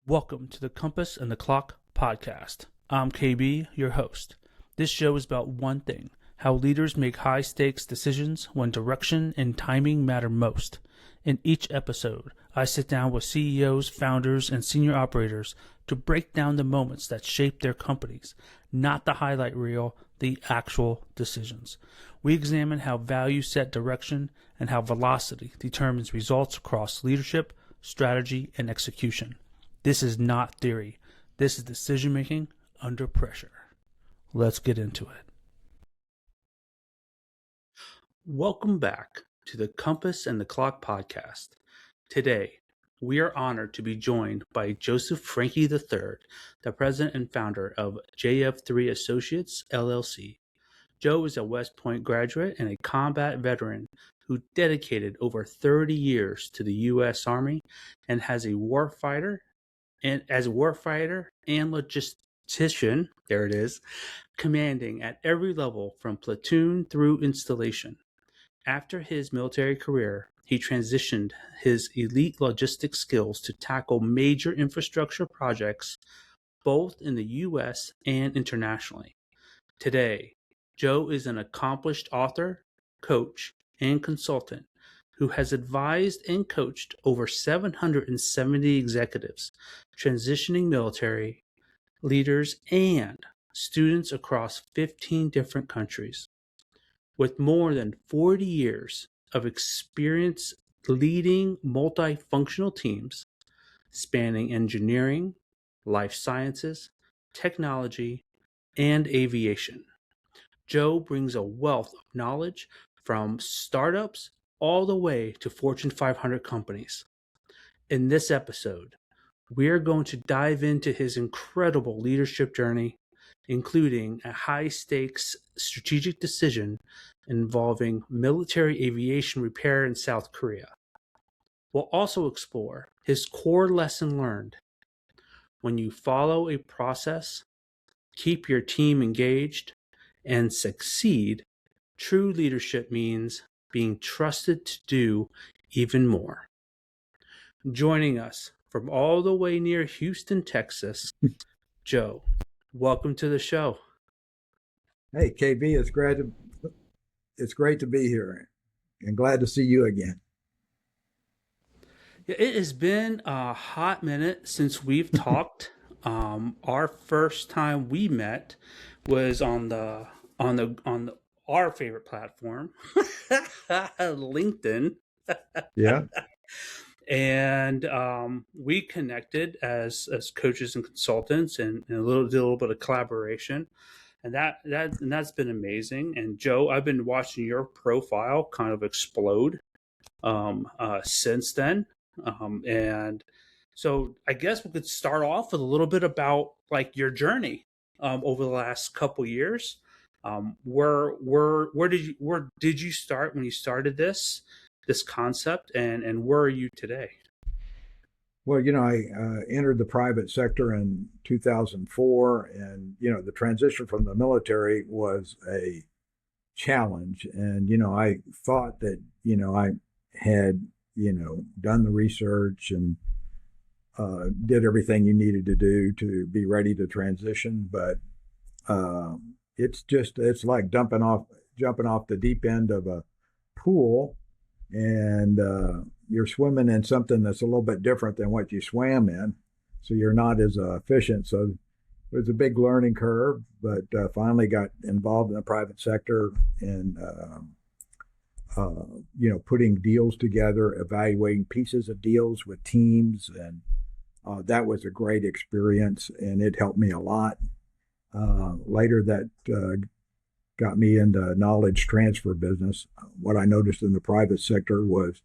Welcome to the Compass and the Clock podcast. I'm KB, your host. This show is about one thing: how leaders make high-stakes decisions when direction and timing matter most. In each episode, I sit down with CEOs, founders, and senior operators to break down the moments that shape their companies, not the highlight reel, the actual decisions. We examine how values set direction and how velocity determines results across leadership, strategy, and execution. This is not theory. This is decision-making under pressure. Let's get into it. Welcome back to the Compass and the Clock podcast. Today, we are honored to be joined by Joseph Frankie III, the president and founder of JFIII Associates LLC. Joe is a West Point graduate and a combat veteran who dedicated over 30 years to the U.S. Army and as a warfighter and logistician, there it is, commanding at every level from platoon through installation. After his military career, he transitioned his elite logistics skills to tackle major infrastructure projects both in the U.S. and internationally. Today, Joe is an accomplished author, coach, and consultant who has advised and coached over 770 executives, transitioning military leaders, and students across 15 different countries. With more than 40 years of experience leading multifunctional teams spanning engineering, life sciences, technology, and aviation, Joe brings a wealth of knowledge from startups all the way to Fortune 500 companies. In this episode, we are going to dive into his incredible leadership journey, including a high-stakes strategic decision involving military aviation repair in South Korea. We'll also explore his core lesson learned: when you follow a process, keep your team engaged, and succeed, true leadership means being trusted to do even more. Joining us from all the way near Houston, Texas, Joe, welcome to the show. Hey, KB, it's great to be here and glad to see you again. Yeah, it has been a hot minute since we've talked. Our first time we met was on our favorite platform, LinkedIn. Yeah. And we connected as coaches and consultants, and did a little bit of collaboration, and that's been amazing. And Joe, I've been watching your profile kind of explode since then, and so I guess we could start off with a little bit about like your journey over the last couple years. Where did you start when you started this concept, and where are you today? Well, I entered the private sector in 2004, and the transition from the military was a challenge. And I thought that I had done the research and did everything you needed to do to be ready to transition, but it's like jumping off the deep end of a pool, and you're swimming in something that's a little bit different than what you swam in, so you're not as efficient. So it was a big learning curve, but finally got involved in the private sector and putting deals together, evaluating pieces of deals with teams, and that was a great experience, and it helped me a lot. Later, that got me into knowledge transfer business. What I noticed in the private sector was,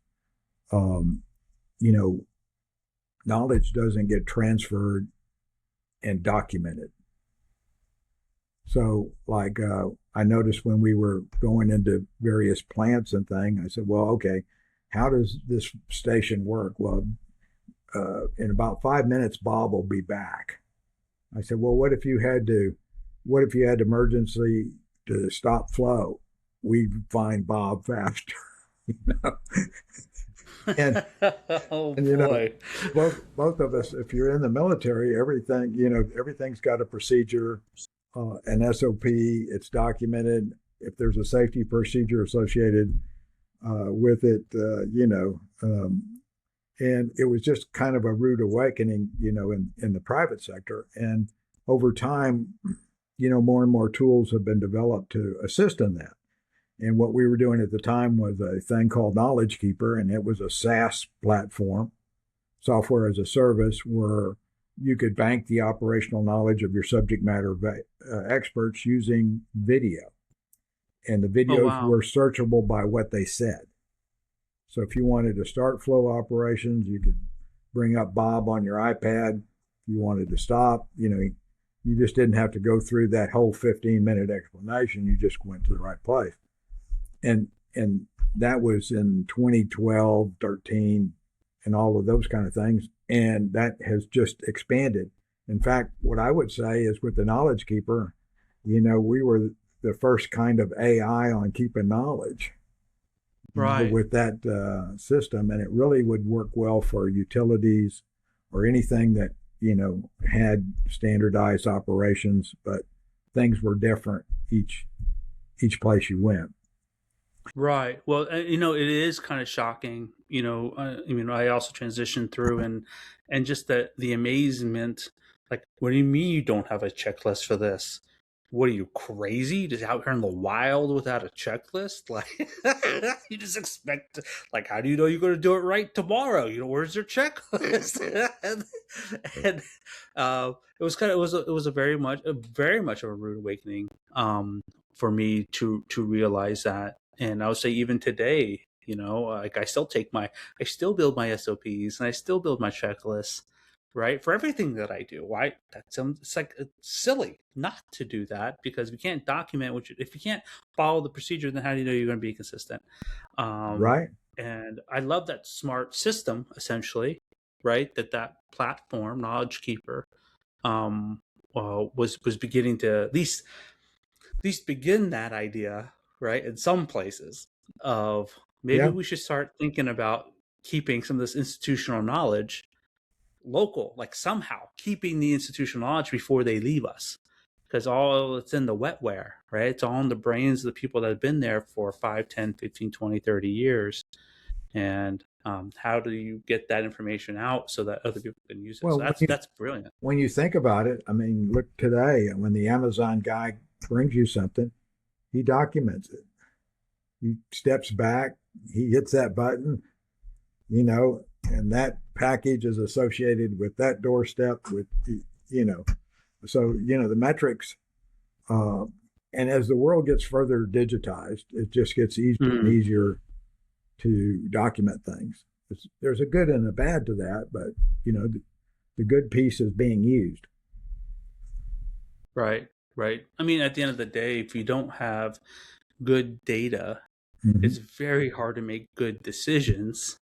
knowledge doesn't get transferred and documented. So, like, I noticed when we were going into various plants and things, I said, well, okay, how does this station work? Well, in about 5 minutes, Bob will be back. I said, well, what if you had emergency to stop flow? We'd find Bob faster. And Oh and boy. both of us, if you're in the military, everything everything's got a procedure, an SOP. It's documented. If there's a safety procedure associated with it, and it was just kind of a rude awakening, in the private sector. And over time, more and more tools have been developed to assist in that. And what we were doing at the time was a thing called Knowledge Keeper, and it was a SaaS platform, software as a service, where you could bank the operational knowledge of your subject matter experts using video. And the Oh videos wow. were searchable by what they said. So if you wanted to start flow operations, you could bring up Bob on your iPad. If you wanted to stop, you just didn't have to go through that whole 15-minute explanation. You just went to the right place. And that was in 2012, 13, and all of those kind of things. And that has just expanded. In fact, what I would say is with the Knowledge Keeper, we were the first kind of AI on keeping knowledge, Right. with that system. And it really would work well for utilities or anything that, had standardized operations, but things were different each place you went. Right. Well, it is kind of shocking. I also transitioned through, and just the amazement. Like, what do you mean you don't have a checklist for this? What are you, crazy? Just out here in the wild without a checklist? Like, you just expect, like, how do you know you're going to do it right tomorrow? Where's your checklist? and it was a very much of a rude awakening, for me to realize that. And I would say even today, like I still build my SOPs and I still build my checklists, right? For everything that I do. Why? It's like, it's silly not to do that, because if you can't document if you can't follow the procedure, then how do you know you're going to be consistent? Um, Right. and I love that smart system, essentially, right? That platform, Knowledge Keeper, was beginning to at least begin that idea, right? In some places, of maybe Yeah. we should start thinking about keeping some of this institutional knowledge local, like somehow keeping the institutional knowledge before they leave us. Because all it's in the wetware, right? It's all in the brains of the people that have been there for 5, 10, 15, 20, 30 years. And how do you get that information out so that other people can use it? Well, So that's brilliant. when you think about it, I mean, look today, when the Amazon guy brings you something, he documents it. He steps back, he hits that button, and that package is associated with that doorstep with, you know, so, the metrics, uh, and as the world gets further digitized, it just gets easier and Mm, easier to document things. There's a good and a bad to that, but, the good piece is being used. right, right. I mean, at the end of the day, if you don't have good data, Mm-hmm. it's very hard to make good decisions,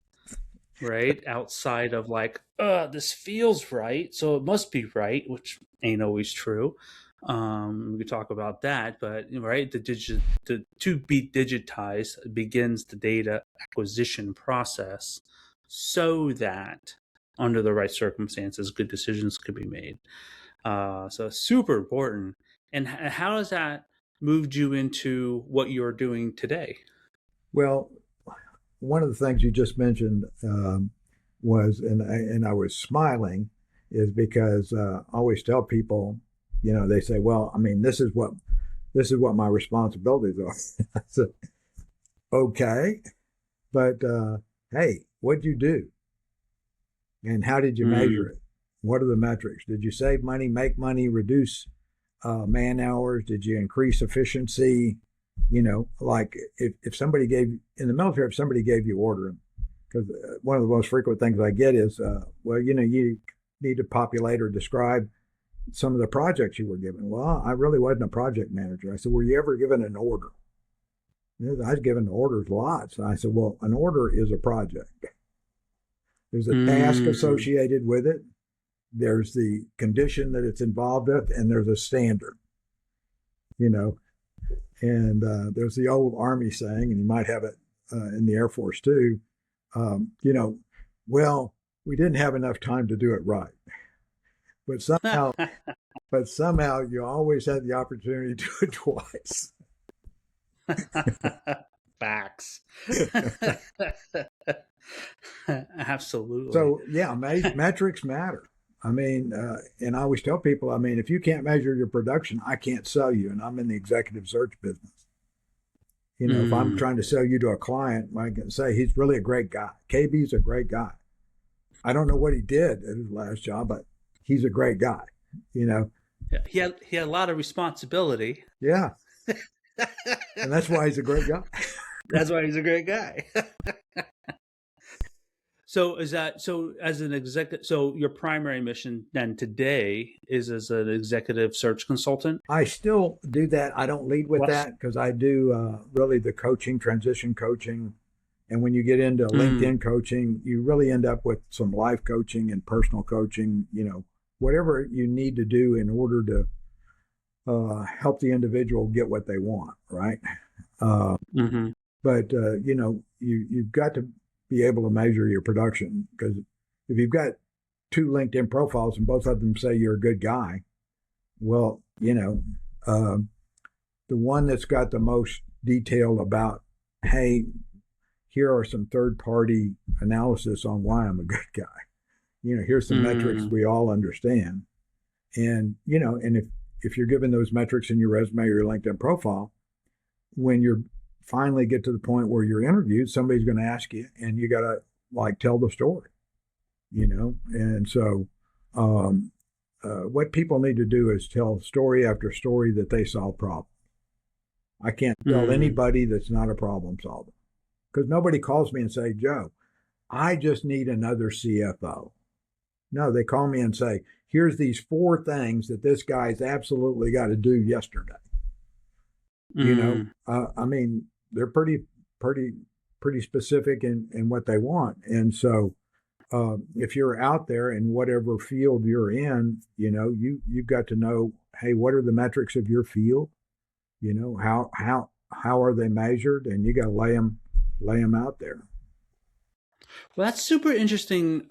right? Outside of like, this feels right, so it must be right, which ain't always true. We could talk about that, but right, to be digitized begins the data acquisition process, so that under the right circumstances, good decisions could be made. So super important. And how has that moved you into what you're doing today? Well, one of the things you just mentioned was, and I was smiling, is because I always tell people, they say, well, I mean, this is what my responsibilities are. I said, okay, but hey, what'd you do, and how did you measure Mm, it? What are the metrics? Did you save money, make money, reduce man hours? Did you increase efficiency? Like if somebody gave in the military, if somebody gave you order, because one of the most frequent things I get is, well, you need to populate or describe some of the projects you were given. Well, I really wasn't a project manager. I said, were you ever given an order? I was given orders lots. I said, well, an order is a project. There's a task mm, associated with it. There's the condition that it's involved with, and there's a standard. You know, and there's the old Army saying, and you might have it in the Air Force too. You know, well, we didn't have enough time to do it right, but somehow you always had the opportunity to do it twice. Facts. Absolutely. So yeah, metrics matter. I mean, and I always tell people, I mean, if you can't measure your production, I can't sell you, and I'm in the executive search business. You know, if I'm Mm. trying to sell you to a client, I can say he's really a great guy. KB's a great guy. I don't know what he did at his last job, but he's a great guy. You know, Yeah, he had a lot of responsibility. yeah, and that's why he's a great guy. That's why he's a great guy. So is that so as an executive? So your primary mission then today is as an executive search consultant. I still do that. I don't lead with Plus, that because I do really the coaching, transition coaching. And when you get into mm, LinkedIn coaching, you really end up with some life coaching and personal coaching, you know, whatever you need to do in order to help the individual get what they want, right? Uh, hmm but, you know, you've got to be able to measure your production because if you've got two LinkedIn profiles and both of them say you're a good guy, well, you know, uh, the one that's got the most detail about, hey, here are some third party analysis on why I'm a good guy. You know, here's some metrics mm, we all understand. And, you know, and if you're given those metrics in your resume or your LinkedIn profile, when you're finally get to the point where you're interviewed, somebody's going to ask you and you got to like tell the story, you know? And so, what people need to do is tell story after story that they solve problems. I can't tell mm. anybody that's not a problem solver because nobody calls me and say, Joe, I just need another CFO. No, they call me and say, here's these four things that this guy's absolutely got to do yesterday. You know, Mm. I mean, they're pretty, pretty specific in what they want. And so, if you're out there in whatever field you're in, you know, you've got to know, hey, what are the metrics of your field? You know, how are they measured? And you got to lay them out there. Well, that's super interesting.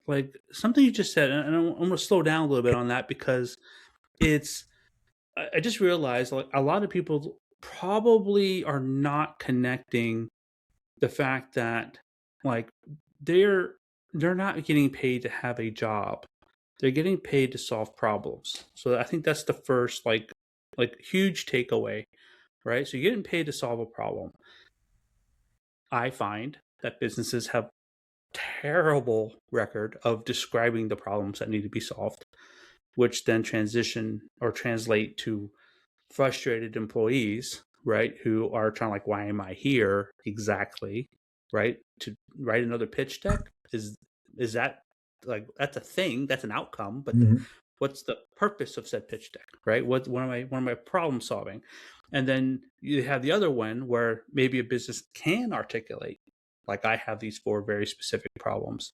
Like something you just said, and I'm going to slow down a little bit on that because it's. I just realized like a lot of people probably are not connecting the fact that like they're they're not getting paid to have a job. They're getting paid to solve problems. So I think that's the first like huge takeaway, right? So you're getting paid to solve a problem. I find that businesses have terrible record of describing the problems that need to be solved, which then transition or translate to frustrated employees, right, who are trying like, why am I here exactly, right? To write another pitch deck is that like that's a thing, that's an outcome, but Mm-hmm. what's the purpose of said pitch deck, right? What am I problem solving? And then you have the other one where maybe a business can articulate, like I have these four very specific problems,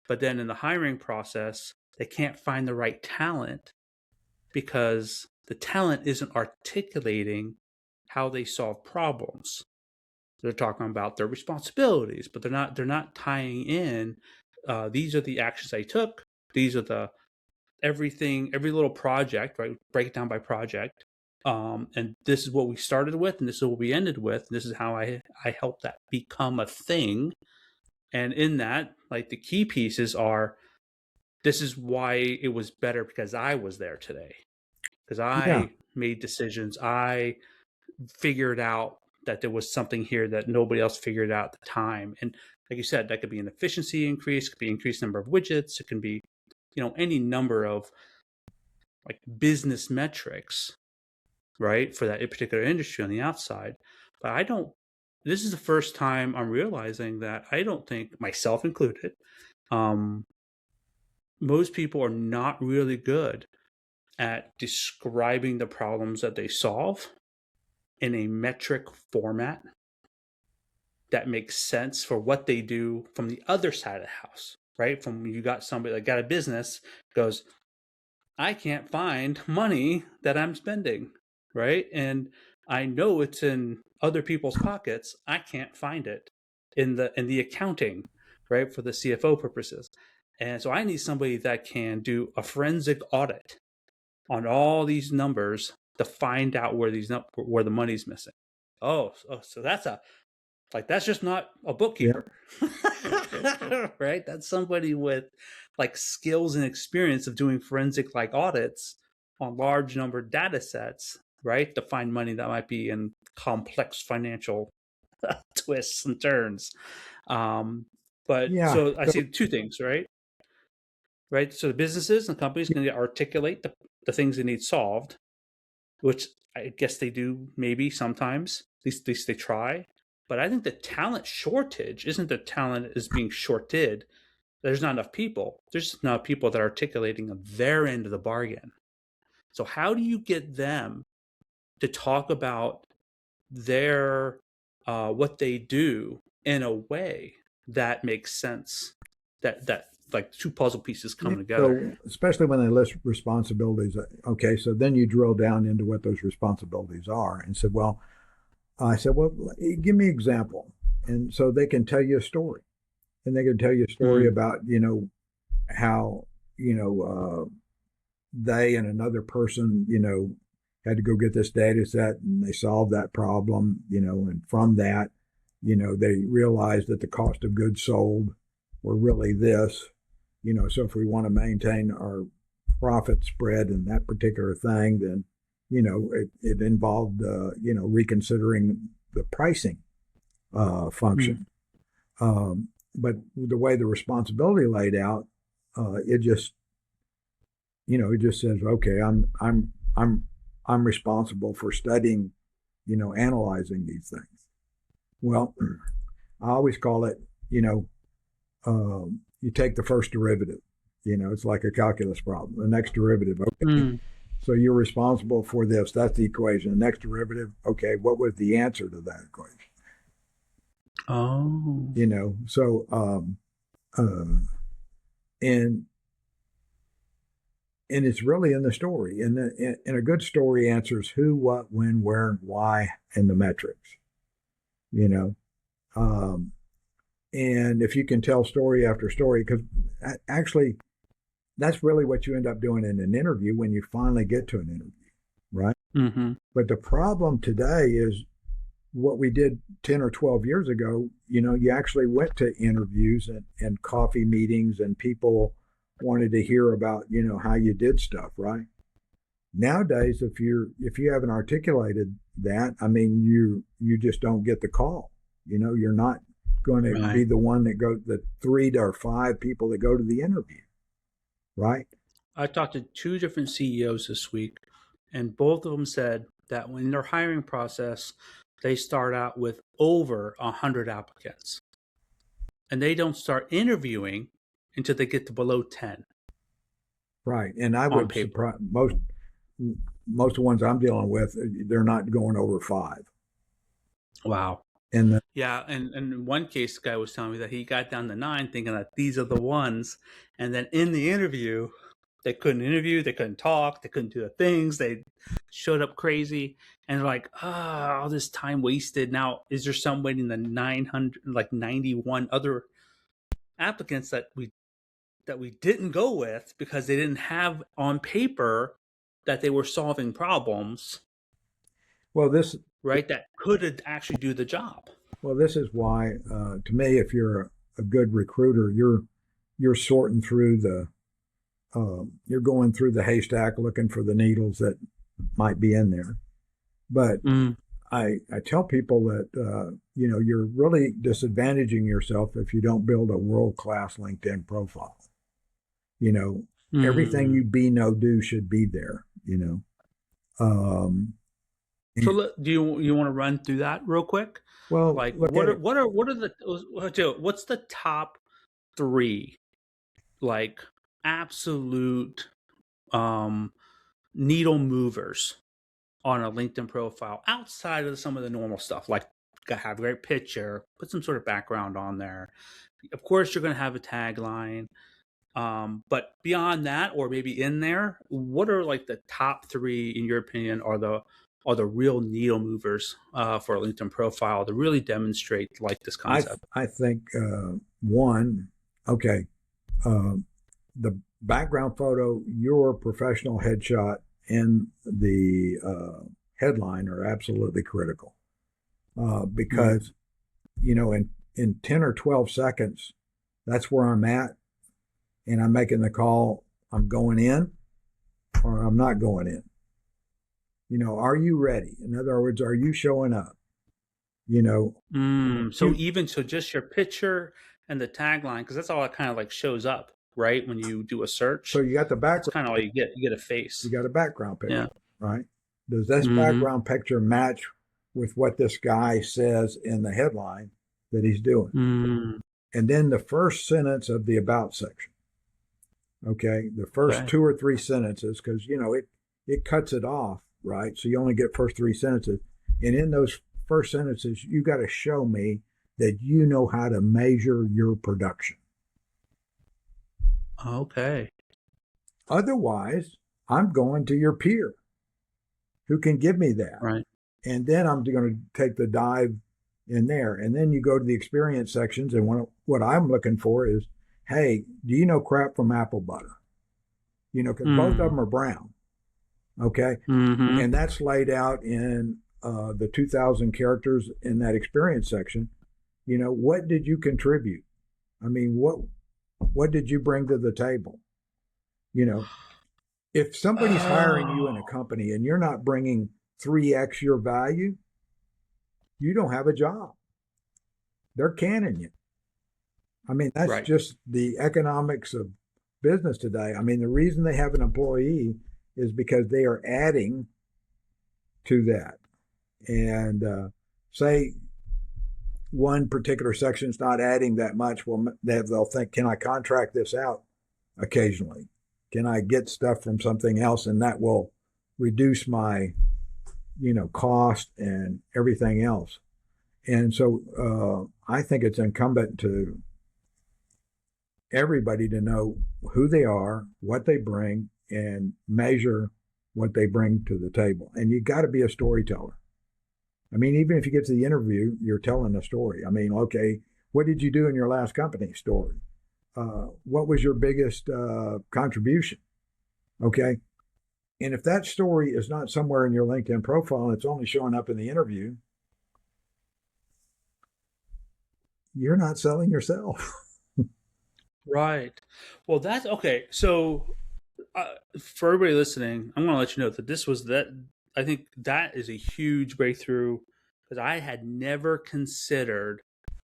but then in the hiring process, they can't find the right talent because the talent isn't articulating how they solve problems. They're talking about their responsibilities, but they're not tying in. These are the actions I took. These are the everything, every little project, right? Break it down by project. And this is what we started with, and this is what we ended with. This is how I helped that become a thing. And in that, like the key pieces are this is why it was better because I was there today because Yeah. I made decisions. I figured out that there was something here that nobody else figured out at the time. And like you said, that could be an efficiency increase, could be increased number of widgets, it can be, any number of like business metrics, right, for that particular industry on the outside. But I don't. This is the first time I'm realizing that I don't think, myself included, um, most people are not really good at describing the problems that they solve in a metric format that makes sense for what they do from the other side of the house, right? From you got somebody that got a business goes, I can't find money that I'm spending, right? And I know it's in other people's pockets. I can't find it. in the accounting, right, for the CFO purposes. And so I need somebody that can do a forensic audit on all these numbers to find out where where the money's missing. So that's just not a Yeah. bookkeeper. Right? That's somebody with like skills and experience of doing forensic like audits on large number data sets, right? To find money that might be in complex financial twists and turns. But Yeah. so I So, see two things, right? Right. So the businesses and companies can articulate the things they need solved, which I guess they do maybe sometimes. At least they try. But I think the talent shortage isn't the talent is being shorted. There's not enough people. There's just not enough people that are articulating their end of the bargain. So how do you get them to talk about their what they do in a way that makes sense? That like two puzzle pieces yeah, come together. so especially when they list responsibilities, okay, so then you drill down into what those responsibilities are and said, well, I said, well, give me an example. And so they can tell you a story, and they can tell you a story Mm. about, how, they and another person, had to go get this data set and they solved that problem, and from that, they realized that the cost of goods sold were really this, so if we want to maintain our profit spread in that particular thing, then, it involved, reconsidering the pricing Mm. function. But the way the responsibility laid out, it just, it just says, okay, I'm responsible for studying, analyzing these things. Well, I always call it, you take the first derivative. It's like a calculus problem. The next derivative, okay. Mm. So you're responsible for this. That's the equation. The next derivative, okay, what was the answer to that equation? Oh. So and it's really in the story. And a good story answers who, what, when, where, and why, and the metrics. You know, um, and if you can tell story after story, because actually that's really what you end up doing in an interview when you finally get to an interview, right? Mm-hmm. But the problem today is what we did 10 or 12 years ago. You actually went to interviews and coffee meetings, and people wanted to hear about how you did stuff, right? Nowadays, if you haven't articulated that, I mean, you just don't get the call. You're not going to be Right. the one that go the 3 to 5 people that go to the interview, right? I talked to two different CEOs this week, and both of them said that when their hiring process, they start out with over 100 applicants, and they don't start interviewing until they get to below 10 Right. And I on would paper. surprise most of the ones I'm dealing with, they're not going over 5. Wow. And Yeah, and in one case, the guy was telling me that he got down to 9, thinking that these are the ones, and then in the interview, they couldn't interview, they couldn't talk, they couldn't do the things, they showed up crazy, and they're like, all this time wasted. Now, is there somebody in the 900, like 91 other applicants that we didn't go with because they didn't have on paper that they were solving problems, well, this right? That could actually do the job. this is why, to me, if you're a good recruiter, you're sorting through you're going through the haystack looking for the needles that might be in there. But Mm. I tell people that you're really disadvantaging yourself if you don't build a world class LinkedIn profile. Everything Mm. you be, know, do should be there. Um, So do you want to run through that real quick? well, Like look at it. what's the top 3 like absolute um needle movers on a LinkedIn profile outside of some of the normal stuff, like gotta have a great picture, put some sort of background on there. Of course, you're going to have a tagline, but beyond that, or maybe in there, what are like the top 3, in your opinion, are the real needle movers for a LinkedIn profile to really demonstrate like this concept? I think one, okay, the background photo, your professional headshot, and the headline are absolutely critical because in 10 or 12 seconds, that's where I'm at, and I'm making the call. I'm going in, or I'm not going in. Are you ready? In other words, are you showing up? So just your picture and the tagline, because that's all that kind of like shows up, right? When you do a search. So you got the background. That's kind of all you get. You get a face. You got a background picture, yeah. Right? Does this background picture match with what this guy says in the headline that he's doing? And then the first sentence of the about section. Okay, the first 2 or 3 sentences, because it cuts it off, right? So you only get first 3 sentences, and in those first sentences, you got to show me that you know how to measure your production. Okay. Otherwise, I'm going to your peer who can give me that. Right. And then I'm going to take the dive in there. And then you go to the experience sections. And what I'm looking for is, hey, do you know crap from apple butter? Because both of them are brown. Okay. And that's laid out in the 2,000 characters in that experience section. What did you contribute? I mean, what did you bring to the table? If somebody's hiring you in a company and you're not bringing 3x your value, you don't have a job. They're canning you. I mean, that's just the economics of business today. I mean, the reason they have an employee is because they are adding to that. And say one particular section is not adding that much, well, they'll think, can I contract this out occasionally? Can I get stuff from something else, and that will reduce my, cost and everything else? And so I think it's incumbent to everybody to know who they are, what they bring, and measure what they bring to the table. And you got to be a storyteller. I mean, even if you get to the interview, you're telling a story. I mean, okay, what did you do in your last company? Story. What was your biggest contribution? Okay. And if that story is not somewhere in your LinkedIn profile and it's only showing up in the interview, you're not selling yourself. Right. Well, that's okay. So for everybody listening, I'm going to let you know that I think that is a huge breakthrough, because I had never considered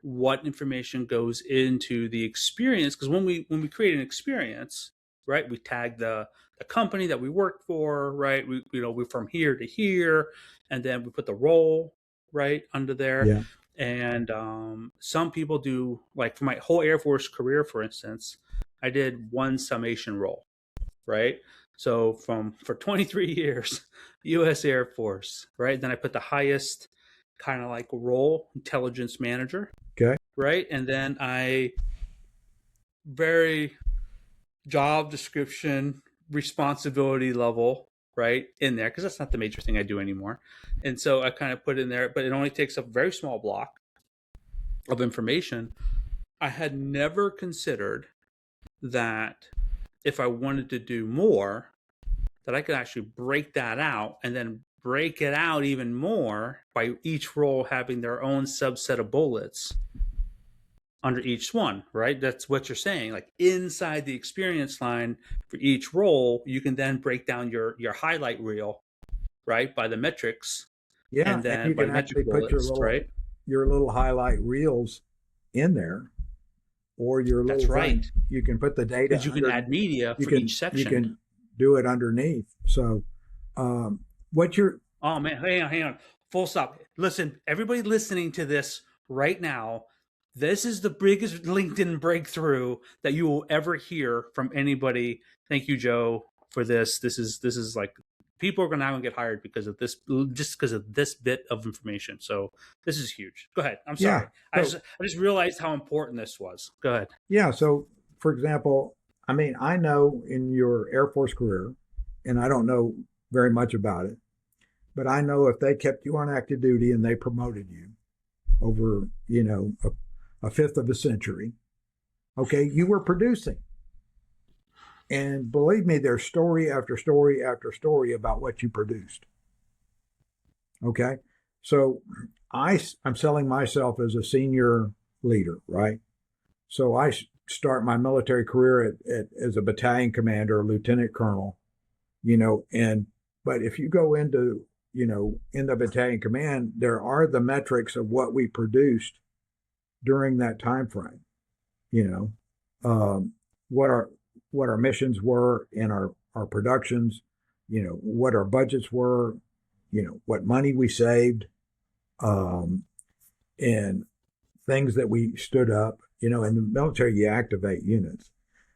what information goes into the experience. Because when we create an experience, right, we tag the company that we work for, right? We're from here to here, and then we put the role right under there. Yeah. And some people do, like for my whole Air Force career, for instance, I did one summation role, right? So for 23 years, U.S. Air Force, right? Then I put the highest kind of like role, intelligence manager. Okay. Right. And then I very job description, responsibility level, right, in there, because that's not the major thing I do anymore. And so I kind of put in there, but it only takes up a very small block of information. I had never considered that if I wanted to do more, that I could actually break that out and then break it out even more by each role having their own subset of bullets under each one, right? That's what you're saying. Like inside the experience line for each role, you can then break down your highlight reel, right, by the metrics. Yeah, and then you by can actually bullets, put your little highlight reels in there, or your little That's right. thing. You can put the data. Because you can add media for each section. You can do it underneath. So, what you're. Oh man, hang on. Full stop. Listen, everybody listening to this right now, this is the biggest LinkedIn breakthrough that you will ever hear from anybody. Thank you, Joe, for this. This is like, people are now going to get hired because of this, just because of this bit of information. So this is huge. Go ahead. I'm sorry. Yeah, so, I just realized how important this was. Go ahead. Yeah. So, for example, I mean, I know in your Air Force career, and I don't know very much about it, But I know if they kept you on active duty and they promoted you over, a fifth of a century, okay, you were producing. And believe me, there's story after story after story about what you produced. Okay. So I'm selling myself as a senior leader, right? So I start my military career as a battalion commander, lieutenant colonel, but if you go into, in the battalion command, there are the metrics of what we produced during that time frame, what our missions were in our productions, what our budgets were, what money we saved, and things that we stood up. In the military, you activate units.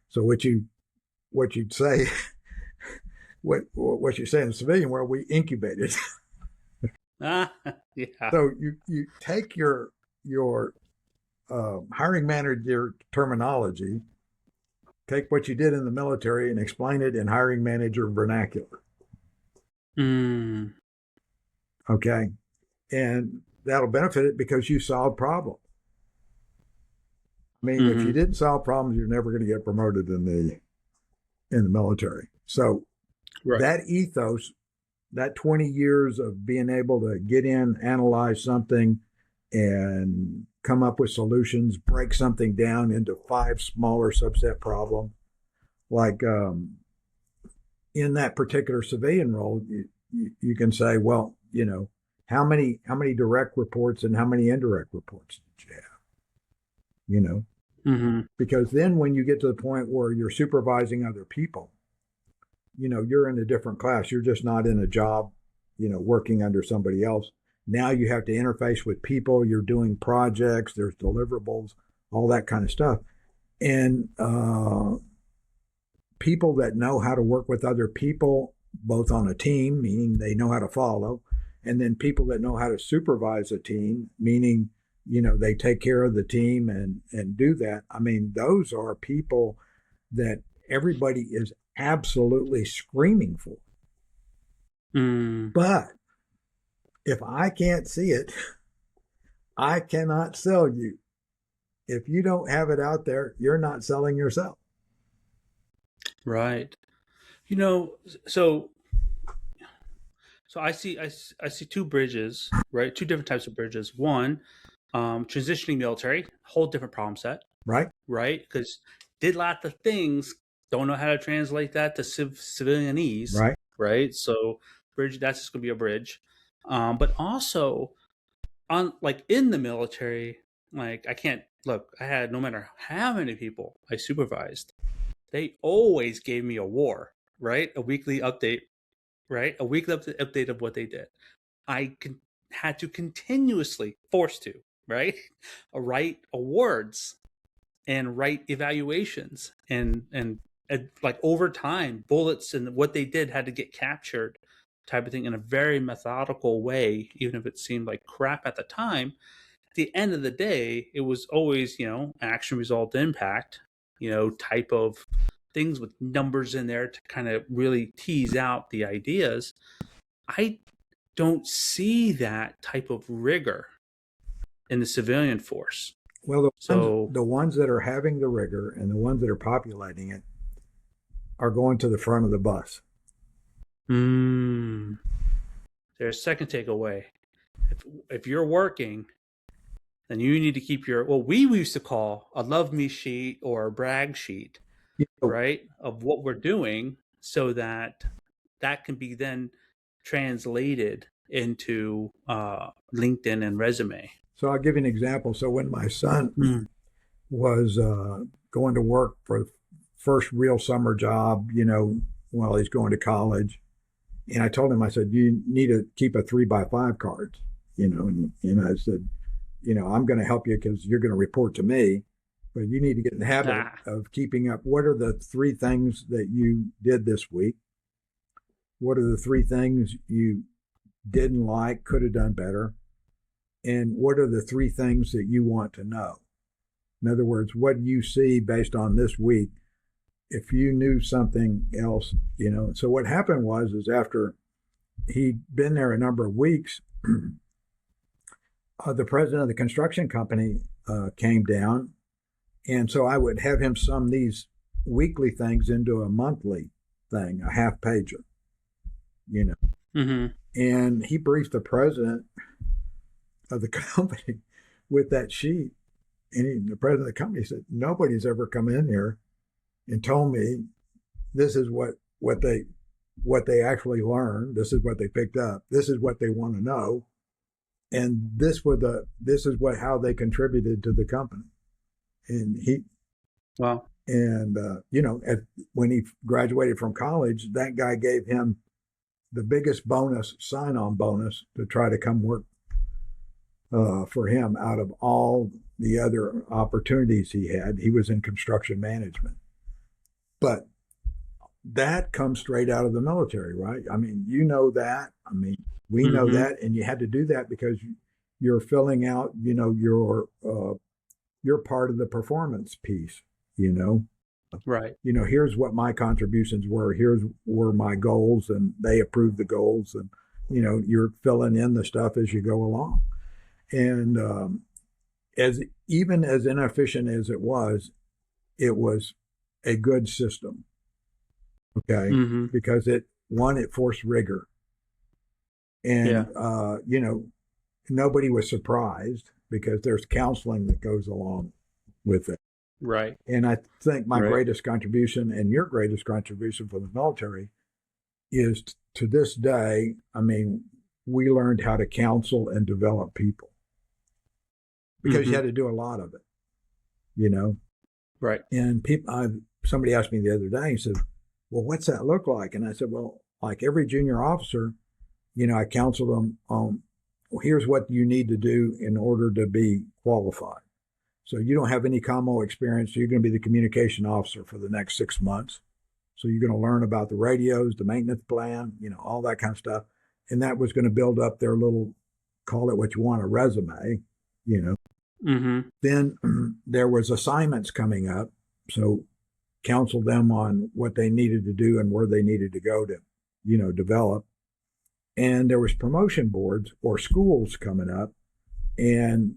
So what you'd say, what you say in the civilian world, we incubated. Yeah. So you take your hiring manager terminology, take what you did in the military and explain it in hiring manager vernacular. Okay. And that'll benefit it because you solved problems. I mean, if you didn't solve problems, you're never going to get promoted in the military. So that ethos, that 20 years of being able to get in, analyze something, and come up with solutions, break something down into 5 smaller subset problems, like in that particular civilian role, you can say, well, how many direct reports and how many indirect reports did you have? Because then when you get to the point where you're supervising other people, you're in a different class. You're just not in a job, working under somebody else. Now you have to interface with people. You're doing projects. There's deliverables, all that kind of stuff. And people that know how to work with other people, both on a team, meaning they know how to follow, and then people that know how to supervise a team, meaning, they take care of the team and do that. I mean, those are people that everybody is absolutely screaming for. But if I can't see it, I cannot sell you. If you don't have it out there, you're not selling yourself. Right. So I see 2 bridges, right? 2 different types of bridges. One, transitioning military, whole different problem set. Right. Because did lots of things, don't know how to translate that to civilianese. Right. So bridge, that's just gonna be a bridge. But also in the military, I can't look. I had, no matter how many people I supervised, they always gave me a war, right? A weekly update, right? A weekly update of what they did. I had to continuously, forced to, right? Write awards and write evaluations and over time, bullets and what they did had to get captured, type of thing, in a very methodical way, even if it seemed like crap at the time. At the end of the day, it was always, action, result, impact, type of things with numbers in there to kind of really tease out the ideas. I don't see that type of rigor in the civilian force. Well, the ones that are having the rigor and the ones that are populating it are going to the front of the bus. There's a second takeaway. If you're working, then you need to keep what we used to call a love me sheet or a brag sheet, right, of what we're doing, so that can be then translated into LinkedIn and resume. So I'll give you an example. So when my son was going to work for the first real summer job, while he's going to college, and I told him, I said, you need to keep a 3x5 card, and I said, I'm going to help you because you're going to report to me, but you need to get in the habit of keeping up. What are the 3 things that you did this week? What are the 3 things you didn't like, could have done better? And what are the 3 things that you want to know? In other words, what do you see based on this week? If you knew something else, So what happened was after he'd been there a number of weeks, the president of the construction company came down, and so I would have him sum these weekly things into a monthly thing, a half pager, you know. Mm-hmm. And he briefed the president of the company with that sheet. And the president of the company said, nobody's ever come in here and told me this is what they actually learned. This is what they picked up. This is what they want to know. And this is how they contributed to the company. And Wow. And, when he graduated from college, that guy gave him the biggest sign-on bonus to try to come work for him out of all the other opportunities he had. He was in construction management. But that comes straight out of the military, right? I mean, you know that. I mean, we know that, and you had to do that because you're filling out, your part of the performance piece, Right. Here's what my contributions were. Here's were my goals, and they approved the goals, and you're filling in the stuff as you go along. And even as inefficient as it was a good system. Okay, because it forced rigor, and nobody was surprised because there's counseling that goes along with it. Right. And I think my greatest contribution and your greatest contribution for the military is to this day. I mean, we learned how to counsel and develop people because you had to do a lot of it, Right. And somebody asked me the other day, he said, well, what's that look like? And I said, well, like every junior officer, I counsel them on, here's what you need to do in order to be qualified. So you don't have any commo experience. So you're going to be the communication officer for the next 6 months. So you're going to learn about the radios, the maintenance plan, all that kind of stuff. And that was going to build up their little, call it what you want, a resume, Then there was assignments coming up. So counsel them on what they needed to do and where they needed to go to, develop. And there was promotion boards or schools coming up, and,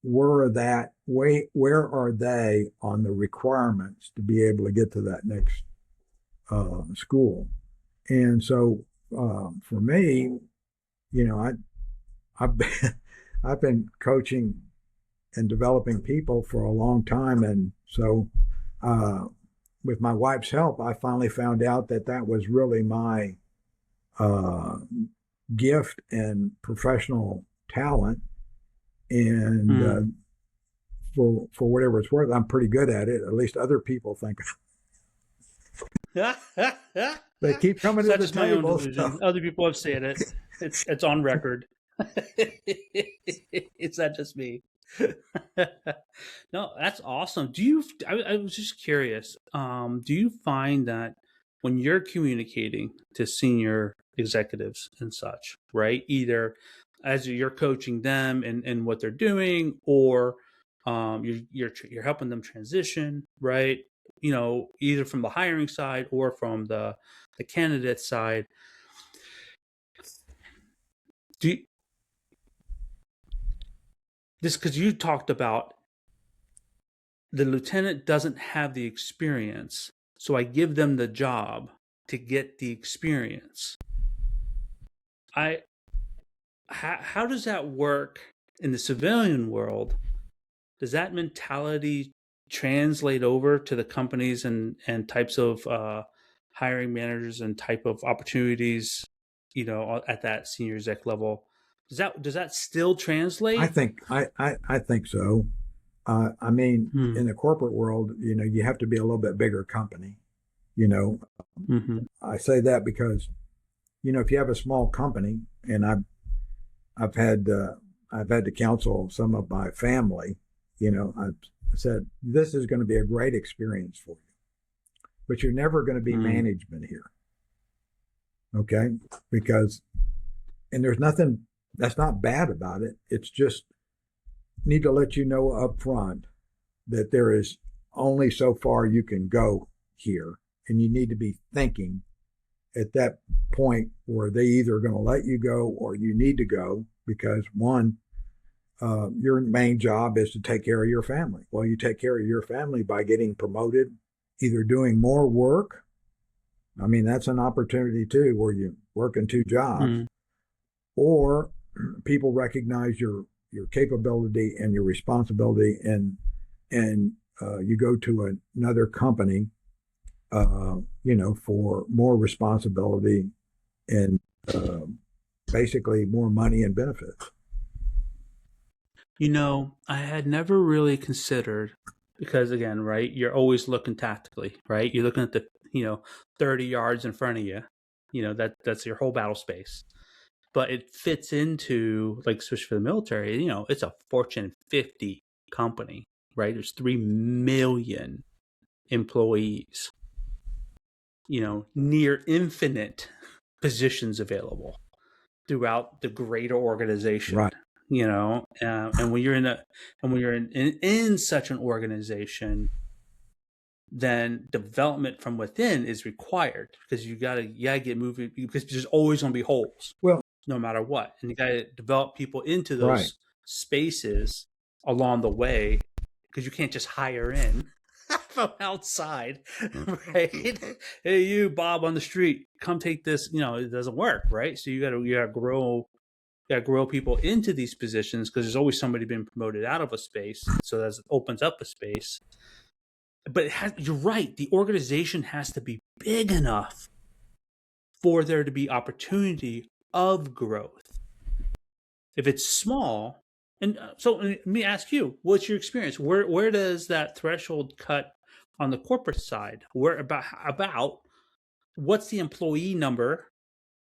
where are they on the requirements to be able to get to that next school? And so for me, I've been coaching and developing people for a long time. And so with my wife's help, I finally found out that was really my gift and professional talent. And for whatever it's worth, I'm pretty good at it. At least other people think. They keep coming to the table. So. Other people have said it. It's on record. It's not just me. No, that's awesome. I was just curious. Do you find that when you're communicating to senior executives and such, right, either as you're coaching them and what they're doing, or you're helping them transition, right, either from the hiring side or from the candidate side, because you talked about the lieutenant doesn't have the experience, so I give them the job to get the experience. How does that work in the civilian world? Does that mentality translate over to the companies and types of hiring managers and type of opportunities, at that senior exec level? Does that still translate? I think so. I mean, in the corporate world, you have to be a little bit bigger company. I say that because, if you have a small company, and I've had to counsel some of my family, I said, this is going to be a great experience for you, but you're never going to be management here. Okay. And there's nothing that's not bad about it. It's just need to let you know up front that there is only so far you can go here, and you need to be thinking at that point where they either are going to let you go or you need to go because one, your main job is to take care of your family. Well, you take care of your family by getting promoted, either doing more work. I mean, that's an opportunity too, where you work in two jobs, or people recognize your capability and your responsibility, and you go to another company, for more responsibility and basically more money and benefits. I had never really considered, because again, right, you're always looking tactically, right? You're looking at the 30 yards in front of you. That's your whole battle space. But it fits into, like, especially for the military, it's a Fortune 50 company, right? There's 3 million employees, near infinite positions available throughout the greater organization. Right. And when you're in such an organization, then development from within is required, because you gotta get moving, because there's always going to be holes. Well, no matter what, and you got to develop people into those right. spaces along the way, because you can't just hire in from outside, right? Hey, you Bob on the street, come take this. It doesn't work, right? So you got to grow people into these positions, because there's always somebody being promoted out of a space, so that opens up a space. But you're right, the organization has to be big enough for there to be opportunity of growth. If it's small, and so let me ask you, what's your experience? Where does that threshold cut on the corporate side? Where about what's the employee number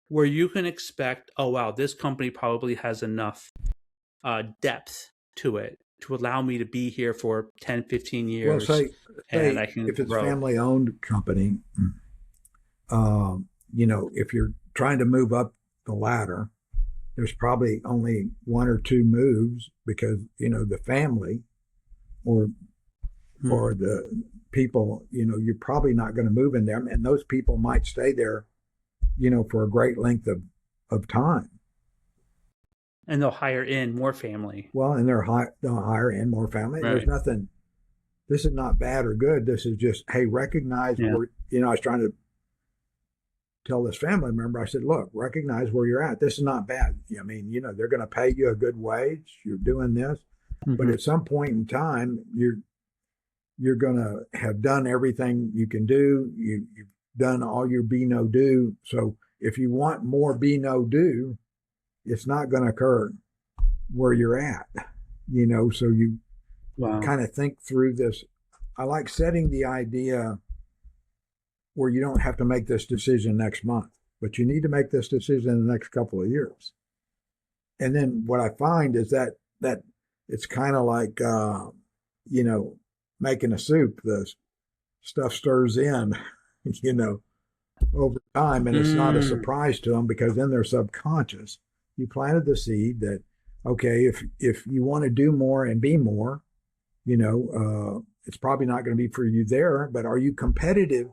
where you can expect, oh wow, this company probably has enough depth to it to allow me to be here for 10, 15 years. Well, say and I can if it's grow. a family-owned company, if you're trying to move up the ladder, there's probably only 1 or 2 moves, because the family or the people, you're probably not going to move in there, and those people might stay there, for a great length of time. And they'll hire in more family. Well, and they'll hire in more family. Right. There's nothing. This is not bad or good. This is just, hey, recognize where. I was trying to tell this family member, I said, look, recognize where you're at. This is not bad. I mean, they're going to pay you a good wage. You're doing this, but at some point in time, you're going to have done everything you can do. You've done all your be no do. So if you want more be no do, it's not going to occur where you're at. So you kind of think through this. I like setting the idea where you don't have to make this decision next month, but you need to make this decision in the next couple of years. And then what I find is that it's kind of like, making a soup. The stuff stirs in, over time, and it's not a surprise to them, because in their subconscious, you planted the seed that, okay, if you want to do more and be more, it's probably not going to be for you there, but are you competitive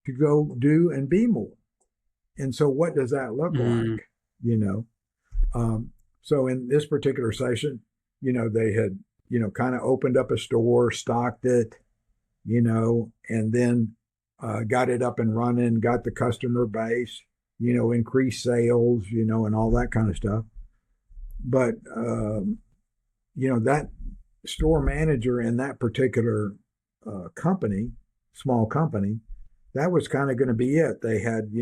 to go do and be more? And so what does that look like? So in this particular session, they had, kind of opened up a store, stocked it, and then got it up and running, got the customer base, increased sales, and all that kind of stuff. But, that store manager in that particular company, small company, that was kind of going to be it. They had,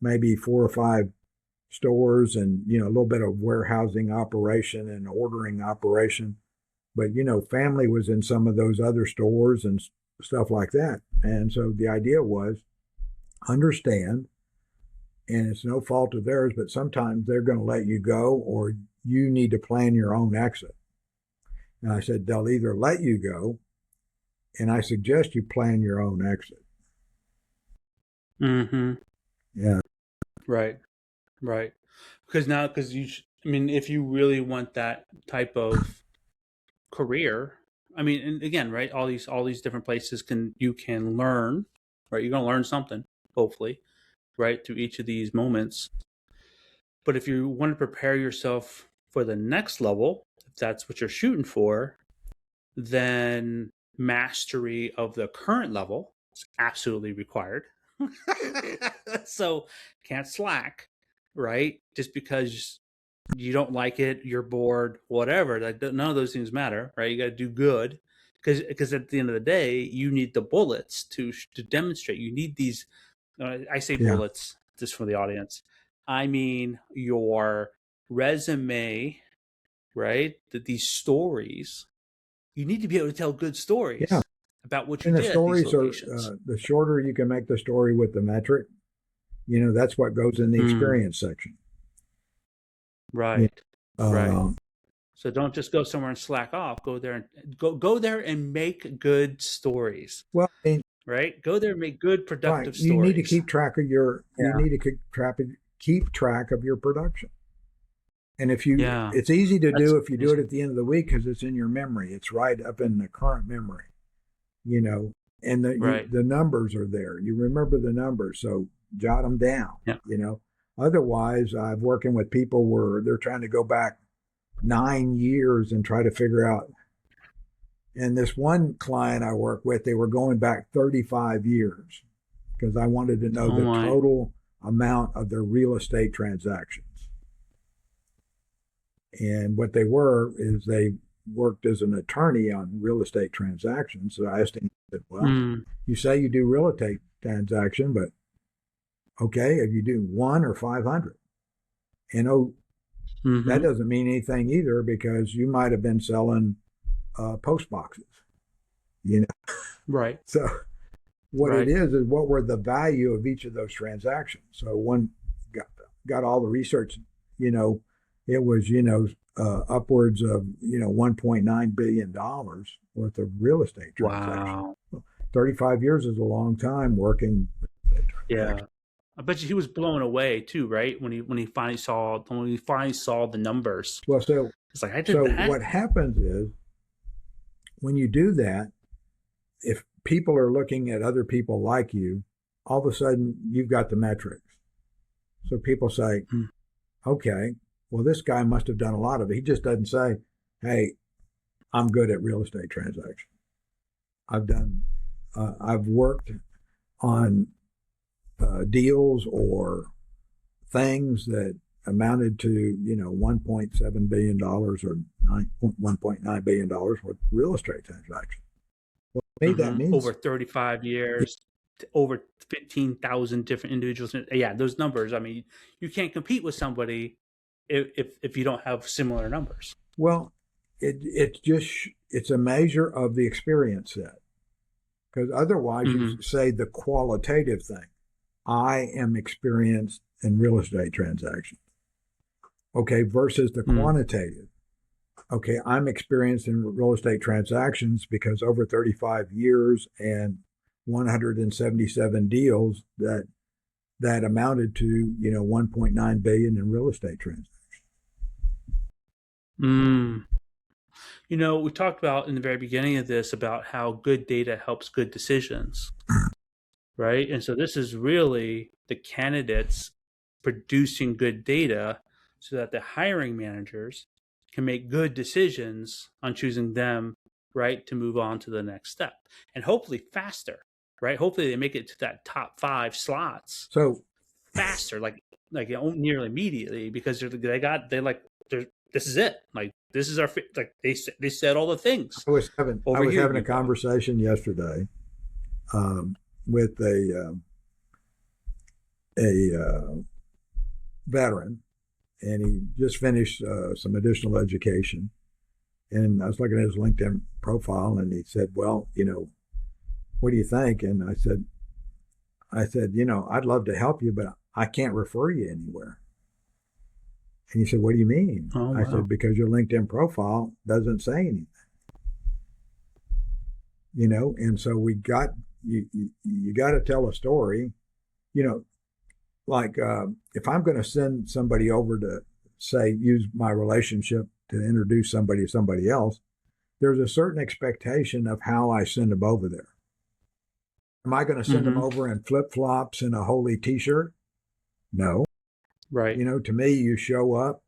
maybe 4 or 5 stores and, a little bit of warehousing operation and ordering operation. But, family was in some of those other stores and stuff like that. And so the idea was understand, and it's no fault of theirs, but sometimes they're going to let you go, or you need to plan your own exit. And I said, they'll either let you go, and I suggest you plan your own exit. Yeah. Right. Because if you really want that type of career, and again, right, all these different places you can learn, right? You're going to learn something, hopefully, right, through each of these moments. But if you want to prepare yourself for the next level, if that's what you're shooting for, then mastery of the current level is absolutely required. So can't slack, right? Just because you don't like it, you're bored, whatever. Like, none of those things matter, right? You got to do good, because at the end of the day, you need the bullets to demonstrate. You need these. I say Yeah. bullets just for the audience. I mean your resume, right? That these stories. You need to be able to tell good stories Yeah. about what you And the did at these stories are, locations. the shorter you can make the story with the metric, that's what goes in the experience section. Right. Right. Uh, So don't just go somewhere and slack off. Go there and go there and make good stories. well, I mean, Right? Go there and make good, right. productive You need to stories. keep track of your. Yeah. You need to keep track of your production. And if you, Yeah. it's easy to That's do if you do it amazing. at the end of the week because it's in your memory. It's right up in the current memory, and Right. the numbers are there. You remember the numbers, so jot them down. Yeah. Otherwise, I'm working with people where they're trying to go back 9 years and try to figure out. And this one client I work with, they were going back 35 years because I wanted to know Oh the my. total amount of their real estate transactions. And what they were is they worked as an attorney on real estate transactions. So I asked him, well, you say you do real estate transaction, but okay, if you do 1 or 500, and that doesn't mean anything either because you might have been selling post boxes, Right. So what Right. it is what were the value of each of those transactions. So one got all the research, it was, upwards of, $1.9 billion worth of real estate transactions. Wow. 35 years is a long time working. Yeah. I bet you he was blown away too, right? When he finally saw the numbers. Well, so It's like, I did that. What happens is when you do that, if people are looking at other people like you, all of a sudden you've got the metrics. So people say, okay, well, this guy must have done a lot of it. He just doesn't say, hey, I'm good at real estate transactions. I've worked on deals or things that amounted to, $1.7 billion or $1.9 billion worth of real estate transactions. Well, to me, that means over 35 years, over 15,000 different individuals. Yeah, those numbers. I mean, you can't compete with somebody if you don't have similar numbers. Well, it's a measure of the experience set. Because otherwise you say the qualitative thing. I am experienced in real estate transactions. Okay, versus the quantitative. Okay, I'm experienced in real estate transactions because over 35 years and 177 deals that amounted to, $1.9 billion in real estate transactions. We talked about in the very beginning of this about how good data helps good decisions, right? And so this is really the candidates producing good data so that the hiring managers can make good decisions on choosing them, right, to move on to the next step, and hopefully faster, right? Hopefully they make it to that top 5 slots so faster, like nearly immediately, because this is it. Like, this is our, like, they said all the things. I was having a conversation yesterday with a veteran, and he just finished some additional education. And I was looking at his LinkedIn profile, and he said, well, what do you think? And I said, I'd love to help you, but I can't refer you anywhere. And he said, what do you mean? Oh, wow. I said, because your LinkedIn profile doesn't say anything. And so you got to tell a story, like if I'm going to send somebody over to, say, use my relationship to introduce somebody to somebody else, there's a certain expectation of how I send them over there. Am I going to send them over in flip-flops and a holy T-shirt? No. Right. To me, you show up,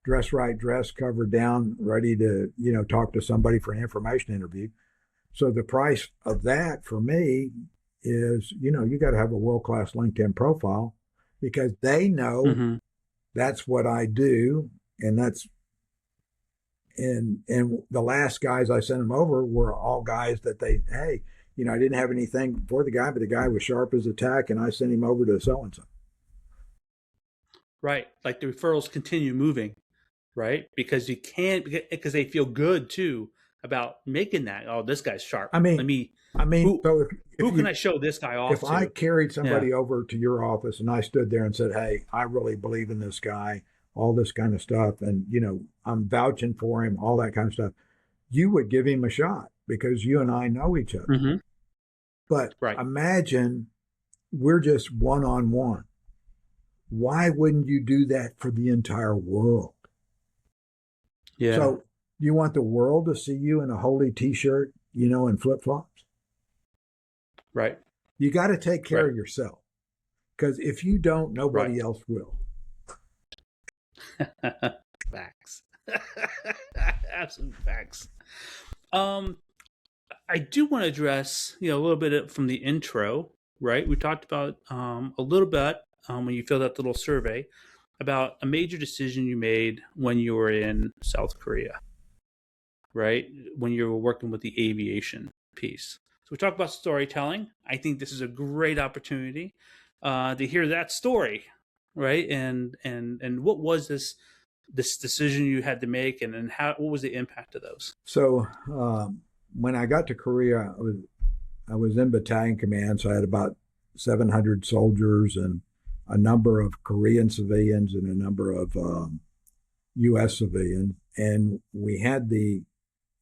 dress right, dress covered down, ready to, talk to somebody for an information interview. So the price of that for me is, you got to have a world-class LinkedIn profile because they know Mm-hmm. that's what I do. And the last guys I sent them over were all guys that hey, I didn't have anything for the guy, but the guy was sharp as a tack and I sent him over to so-and-so. Right. Like the referrals continue moving, right? Because you can't, because they feel good too about making that. Oh, this guy's sharp. I mean, who, so who can I show this guy off if to? I carried somebody over to your office and I stood there and said, hey, I really believe in this guy, all this kind of stuff, and, I'm vouching for him, all that kind of stuff, you would give him a shot because you and I know each other. Mm-hmm. But Right. imagine we're just one-on-one. Why wouldn't you do that for the entire world? Yeah. So you want the world to see you in a holy t-shirt, and flip-flops? Right. You got to take care of yourself because if you don't, nobody else will. Facts. Absolute facts. I do want to address, a little bit from the intro, right? We talked about a little bit when you filled out the little survey about a major decision you made when you were in South Korea, right? When you were working with the aviation piece. So we talked about storytelling. I think this is a great opportunity to hear that story, right? And what was this decision you had to make, and what was the impact of those? So when I got to Korea, I was in battalion command, so I had about 700 soldiers and a number of Korean civilians and a number of U.S. civilians, and we had the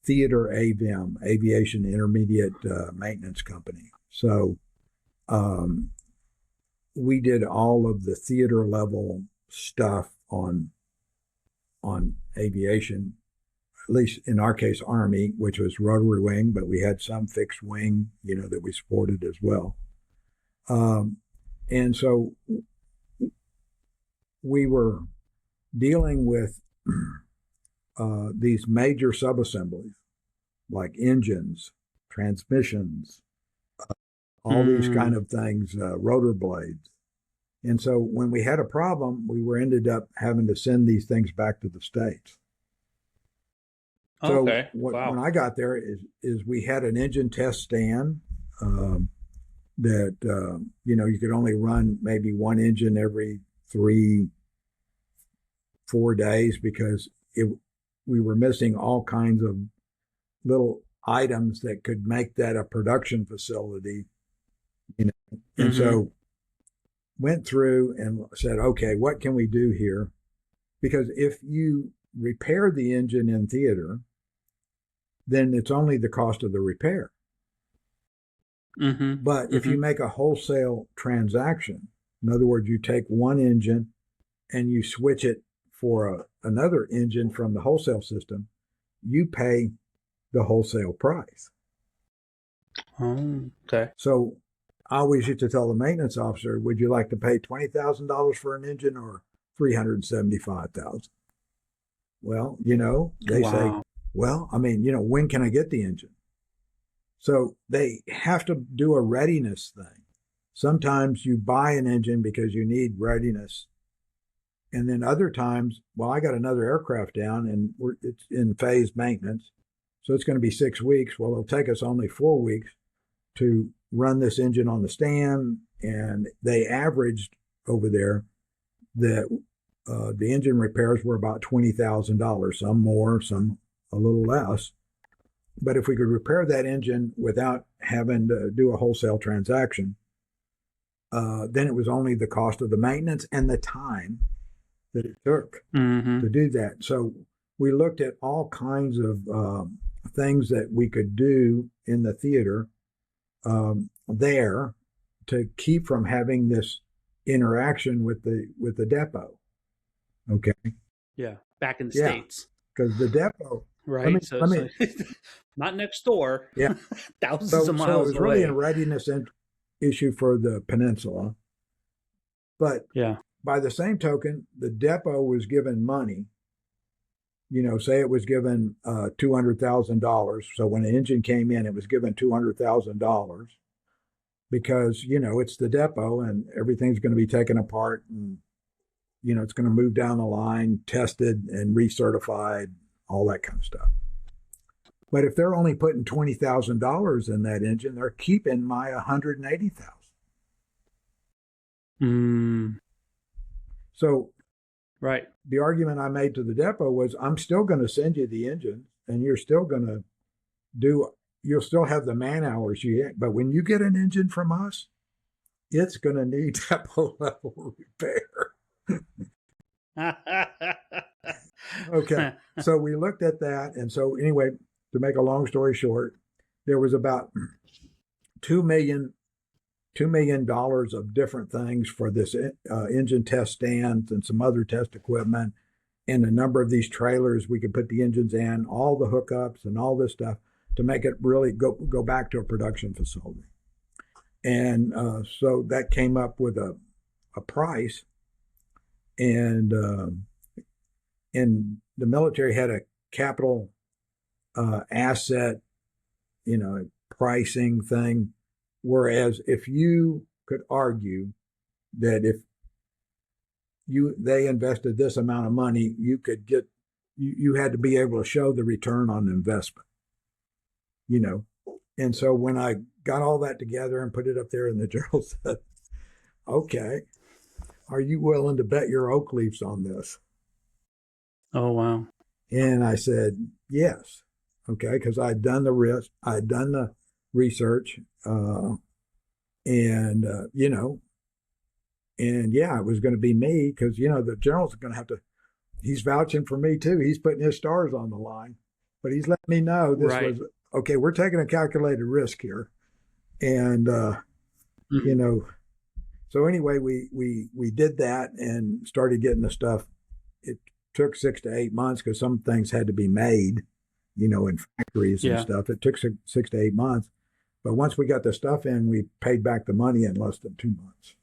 theater AVM, Aviation Intermediate Maintenance Company. So we did all of the theater level stuff on aviation, at least in our case, Army, which was rotary wing, but we had some fixed wing, that we supported as well. And so we were dealing with these major subassemblies like engines, transmissions, all these kind of things, rotor blades. And so when we had a problem, we ended up having to send these things back to the States. So okay. When I got there is we had an engine test stand that, you could only run maybe one engine every 3-4 days because we were missing all kinds of little items that could make that a production facility, And so went through and said, okay, what can we do here? Because if you repair the engine in theater, then it's only the cost of the repair. But if you make a wholesale transaction, in other words, you take one engine and you switch it for another engine from the wholesale system, you pay the wholesale price. Okay. So I always used to tell the maintenance officer, would you like to pay $20,000 for an engine or $375,000? Well, they say, well, when can I get the engine? So they have to do a readiness thing. Sometimes you buy an engine because you need readiness. And then other times, well, I got another aircraft down and it's in phased maintenance. So it's going to be 6 weeks. Well, it'll take us only 4 weeks to run this engine on the stand. And they averaged over there that the engine repairs were about $20,000, some more, some a little less. But if we could repair that engine without having to do a wholesale transaction, then it was only the cost of the maintenance and the time that it took to do that. So we looked at all kinds of things that we could do in the theater there to keep from having this interaction with the depot. Okay. Yeah, back in the States. Because the depot, right? So not next door. Yeah, thousands of miles away. So it was really a readiness issue for the peninsula. But Yeah. by the same token, the depot was given money. Say it was given $200,000. So when an engine came in, it was given $200,000 because, it's the depot and everything's going to be taken apart and, it's going to move down the line, tested and recertified, all that kind of stuff. But if they're only putting $20,000 in that engine, they're keeping my $180,000. So right. The argument I made to the depot was, I'm still going to send you the engine and you're still going to you'll still have the man hours but when you get an engine from us, it's going to need depot level repair. Okay. So we looked at that. And so anyway, to make a long story short, there was about $2 million of different things for this engine test stands and some other test equipment and a number of these trailers we could put the engines in, all the hookups and all this stuff to make it really go back to a production facility. And so that came up with a price. And the military had a capital asset, pricing thing. Whereas if you could argue that if they invested this amount of money, you could get, you had to be able to show the return on investment, And so when I got all that together and put it up there in the journal, said, okay, are you willing to bet your oak leaves on this? Oh, wow. And I said, yes. Okay. Cause I'd done the risk, I'd done the research, and yeah, it was going to be me because, the general's going to have to, he's vouching for me too. He's putting his stars on the line, but he's letting me know this was, okay, we're taking a calculated risk here. And, so anyway, we did that and started getting the stuff. It took 6 to 8 months because some things had to be made, in factories and stuff. It took 6 to 8 months. But once we got the stuff in, we paid back the money in less than 2 months.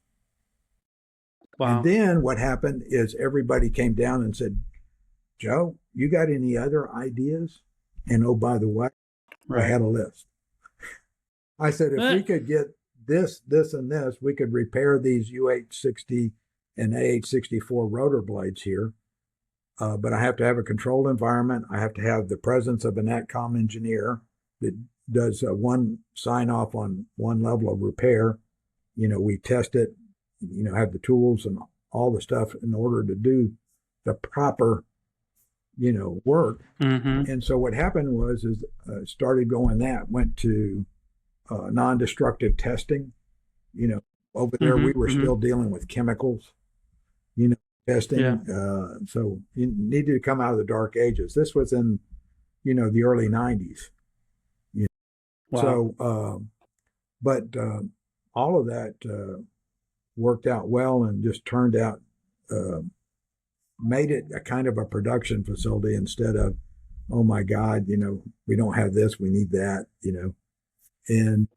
Wow. And then what happened is everybody came down and said, Joe, you got any other ideas? And oh, by the way, I had a list. I said, if we could get this, and this, we could repair these UH-60 and AH-64 rotor blades here. But I have to have a controlled environment. I have to have the presence of an ATCOM engineer that does one sign off on one level of repair. We test it, have the tools and all the stuff in order to do the proper, work. Mm-hmm. And so what happened was, started going went to non-destructive testing. Over there, we were still dealing with chemicals, testing. Yeah. So you needed to come out of the dark ages. This was in, the early 90s. Wow. So, but all of that worked out well and just turned out, made it a kind of a production facility instead of, oh my God, we don't have this, we need that, and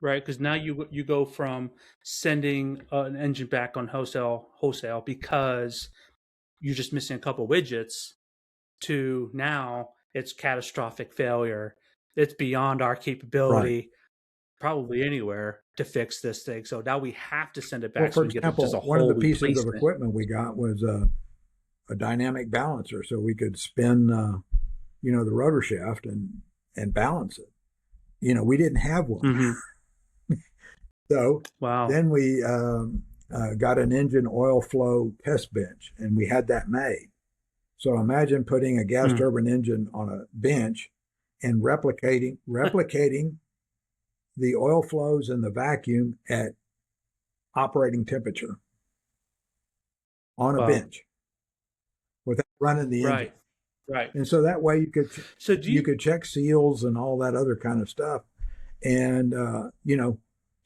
right, because now you go from sending an engine back on wholesale because you're just missing a couple widgets to now it's catastrophic failure. It's beyond our capability, probably anywhere, to fix this thing. So now we have to send it back. Well, for example, one of the pieces of equipment we got was a dynamic balancer, so we could spin, the rotor shaft and balance it. We didn't have one. Mm-hmm. So then we got an engine oil flow test bench, and we had that made. So imagine putting a gas turbine engine on a bench and replicating the oil flows and the vacuum at operating temperature on a bench without running the engine. Right. And so that way you could check seals and all that other kind of stuff. And,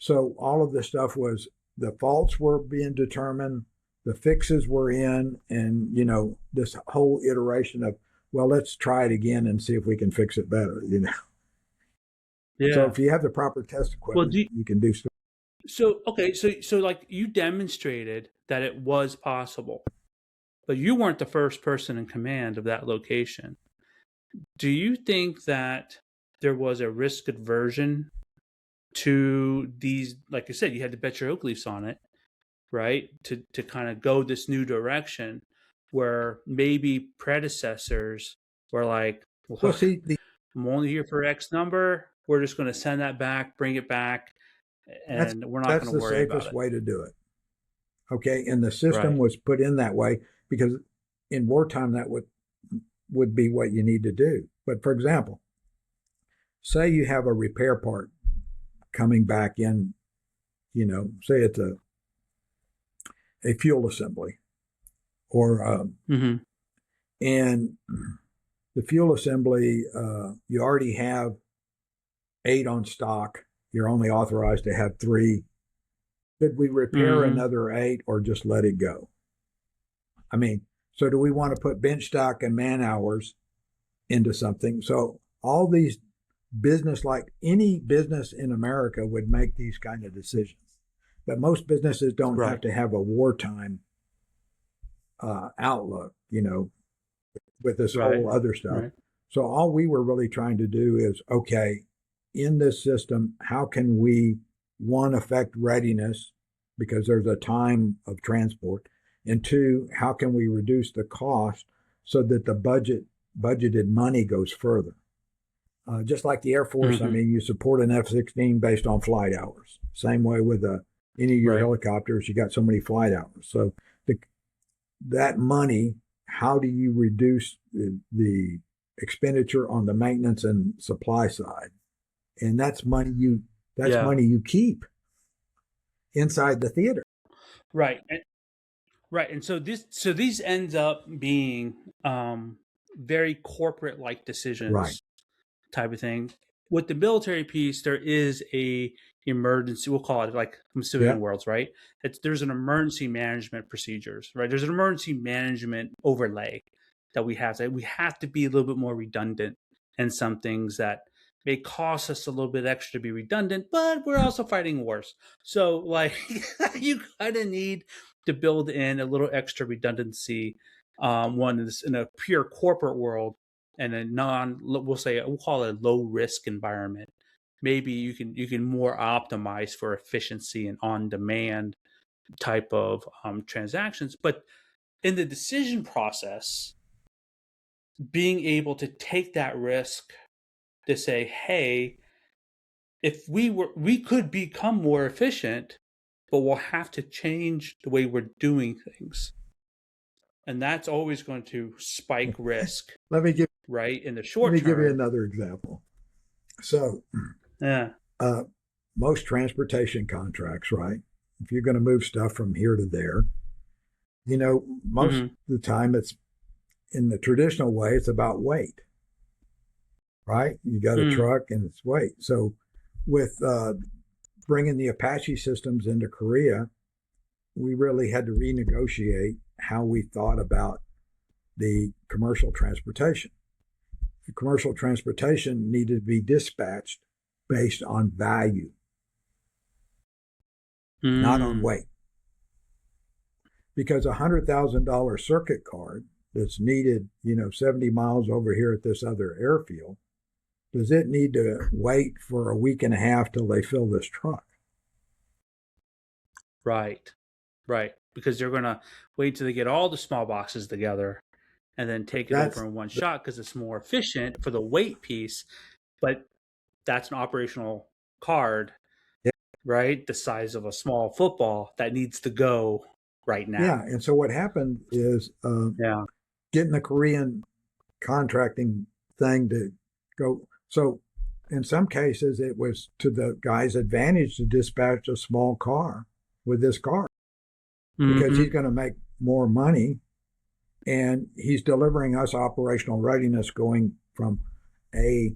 so all of the stuff was, the faults were being determined, the fixes were in, and, this whole iteration of, well, let's try it again and see if we can fix it better, Yeah. So if you have the proper test equipment, you can do stuff. So, okay. So like you demonstrated that it was possible. But you weren't the first person in command of that location. Do you think that there was a risk aversion to these? Like I said, you had to bet your oak leaves on it, right? To kind of go this new direction, where maybe predecessors were like, Well, look, see, I'm only here for X number. We're just going to send that back, bring it back, and we're not going to worry about it. That's the safest way to do it. Okay, and the system Right. was put in that way because in wartime that would be what you need to do. But for example, say you have a repair part coming back in, say it's a fuel assembly, or Mm-hmm. and the fuel assembly, you already have 8 on stock. You're only authorized to have 3. Could we repair another 8 or just let it go? I mean, so do we want to put bench stock and man hours into something? So all these like any business in America would make these kind of decisions. But most businesses don't have to have a wartime outlook, with this whole other stuff. Right. So all we were really trying to do is, okay, in this system, how can we, one, affect readiness because there's a time of transport, and 2, how can we reduce the cost so that the budgeted money goes further? Just like the Air Force, I mean, you support an F-16 based on flight hours. Same way with any of your helicopters, you got so many flight hours. So that money, how do you reduce the expenditure on the maintenance and supply side? And that's money money you keep inside the theater. Right. And so these ends up being very corporate like decisions type of thing. With the military piece, there is a emergency, we'll call it like from civilian worlds, right? There's an emergency management procedures, right? There's an emergency management overlay that we have. We have to be a little bit more redundant in some things that may cost us a little bit extra to be redundant, but we're also fighting wars. So like you kind of need to build in a little extra redundancy. One is in a pure corporate world, and a we'll call it a low risk environment. Maybe you can more optimize for efficiency and on demand type of transactions. But in the decision process, being able to take that risk to say, hey, if we could become more efficient, but we'll have to change the way we're doing things. And that's always going to spike risk. Let me give in the short term. Let me give you another example. So, most transportation contracts, right? If you're going to move stuff from here to there, most of the time it's in the traditional way, it's about weight, right? You got a truck and it's weight. So, with bringing the Apache systems into Korea, we really had to renegotiate how we thought about the commercial transportation. The commercial transportation needed to be dispatched based on value, not on weight. Because a $100,000 circuit card that's needed, 70 miles over here at this other airfield, does it need to wait for a week and a half till they fill this truck? Right. Because they're going to wait till they get all the small boxes together and then take it over in one shot because it's more efficient for the weight piece. But that's an operational card, right? The size of a small football that needs to go right now. Yeah. And so what happened is getting the Korean contracting thing to go. So in some cases, it was to the guy's advantage to dispatch a small car with this car because he's going to make more money, and he's delivering us operational readiness going from A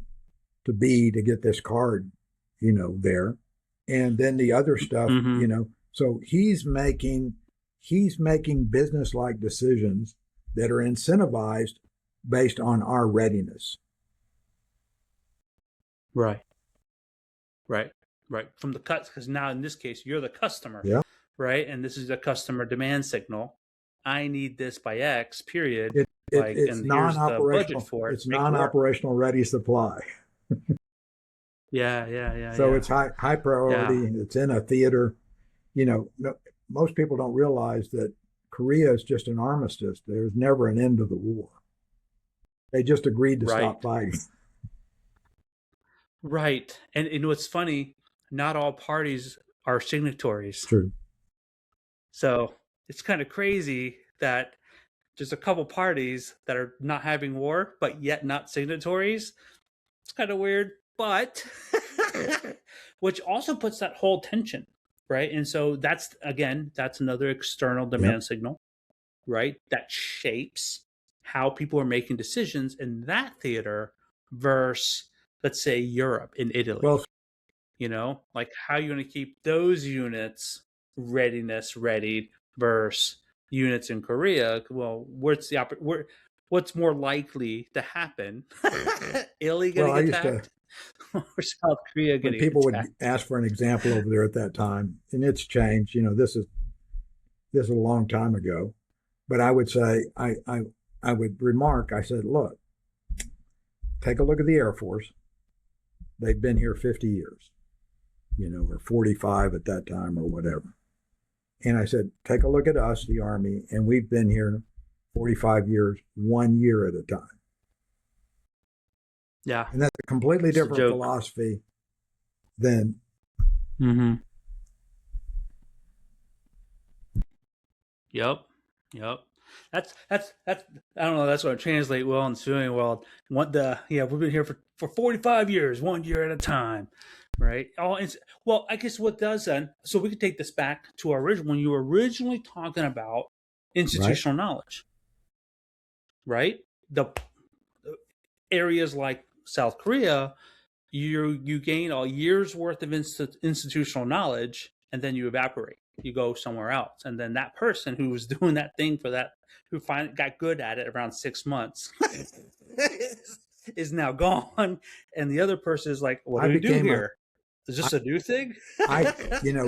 to B to get this card, there. And then the other stuff, so he's making business-like decisions that are incentivized based on our readiness. Right. From the cuts, because now in this case, you're the customer. Yeah. right? And this is a customer demand signal. I need this by X period. It's And here's the budget non-operational. for it. It's Make it work. non-operational ready supply. Yeah, yeah, yeah, So yeah, it's high yeah. priority. It's in a theater. No, most people don't realize that Korea is just an armistice. There's never an end to the war. They just agreed to stop Right, fighting. right. And what's funny, not all parties are signatories. True. So it's kind of crazy that there's a couple parties that are not having war, but yet not signatories. It's kind of weird, but which also puts that whole tension, right? And so that's another external Yep. demand signal, right? That shapes how people are making decisions in that theater versus, let's say, Europe in Italy. Well, Like how you're going to keep those units readiness ready versus units in Korea. Well, what's more likely to happen? Italy well, getting I used to attacked or South Korea when getting people would attacked? ask for an example over there at that time, and it's changed. This is a long time ago, but I would say I would remark. I said, look, take a look at the Air Force. They've been here 50 years, or 45 at that time or whatever. And I said, take a look at us, the Army, and we've been here 45 years, 1 year at a time. Yeah, And that's a completely it's a different joke. philosophy than Mm-hmm. Yep. Yep. That's I don't know. That's what I translate well in the civilian world. We've been here for 45 years, 1 year at a time, right? Well, I guess what does then? So we could take this back to our original when you were originally talking about right. institutional knowledge, right? The areas like South Korea, you gain a year's worth of institutional knowledge, and then you evaporate. You go somewhere else, and then that person who was doing that thing for that, who finally got good at it around 6 months, is now gone, and the other person is like, "What I do we do became a here? Is this a new thing?" I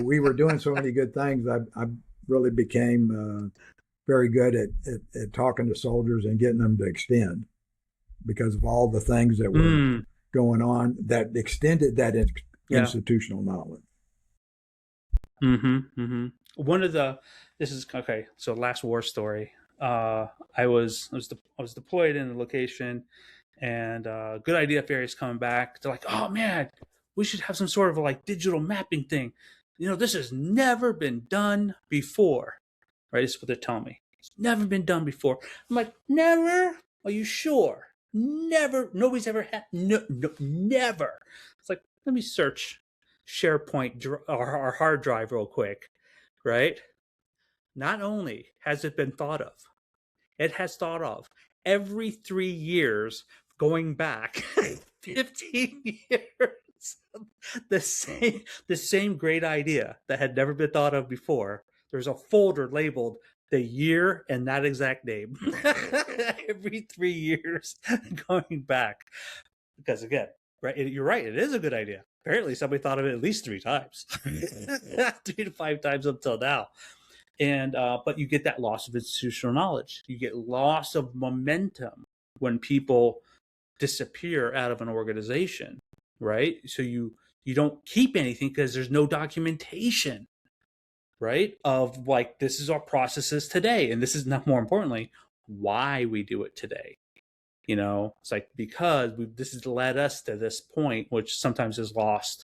we were doing so many good things. I really became very good at talking to soldiers and getting them to extend because of all the things that were mm, going on that extended that yeah. institutional knowledge. Mm-hmm. Mm-hmm. One of the This is okay. So last war story. I was deployed in the location, and good idea fairies coming back. They're like, oh man, we should have some sort of like digital mapping thing. This has never been done before. Right? This is what they're telling me. It's never been done before. I'm like, never? Are you sure? Never. Nobody's ever had. No, no, never. It's like, let me search SharePoint or our hard drive real quick, right? Not only has it been thought of, it has thought of every 3 years going back 15 years. The same great idea that had never been thought of before. There's a folder labeled the year and that exact name every 3 years going back. Because again, right, you're right, it is a good idea. Apparently somebody thought of it at least 3 times, 3 to 5 times up till now. And but you get that loss of institutional knowledge. You get loss of momentum when people disappear out of an organization, right? So you don't keep anything because there's no documentation, right? Of like, this is our processes today, and this is not, more importantly, why we do it today. It's like, because this has led us to this point, which sometimes is lost.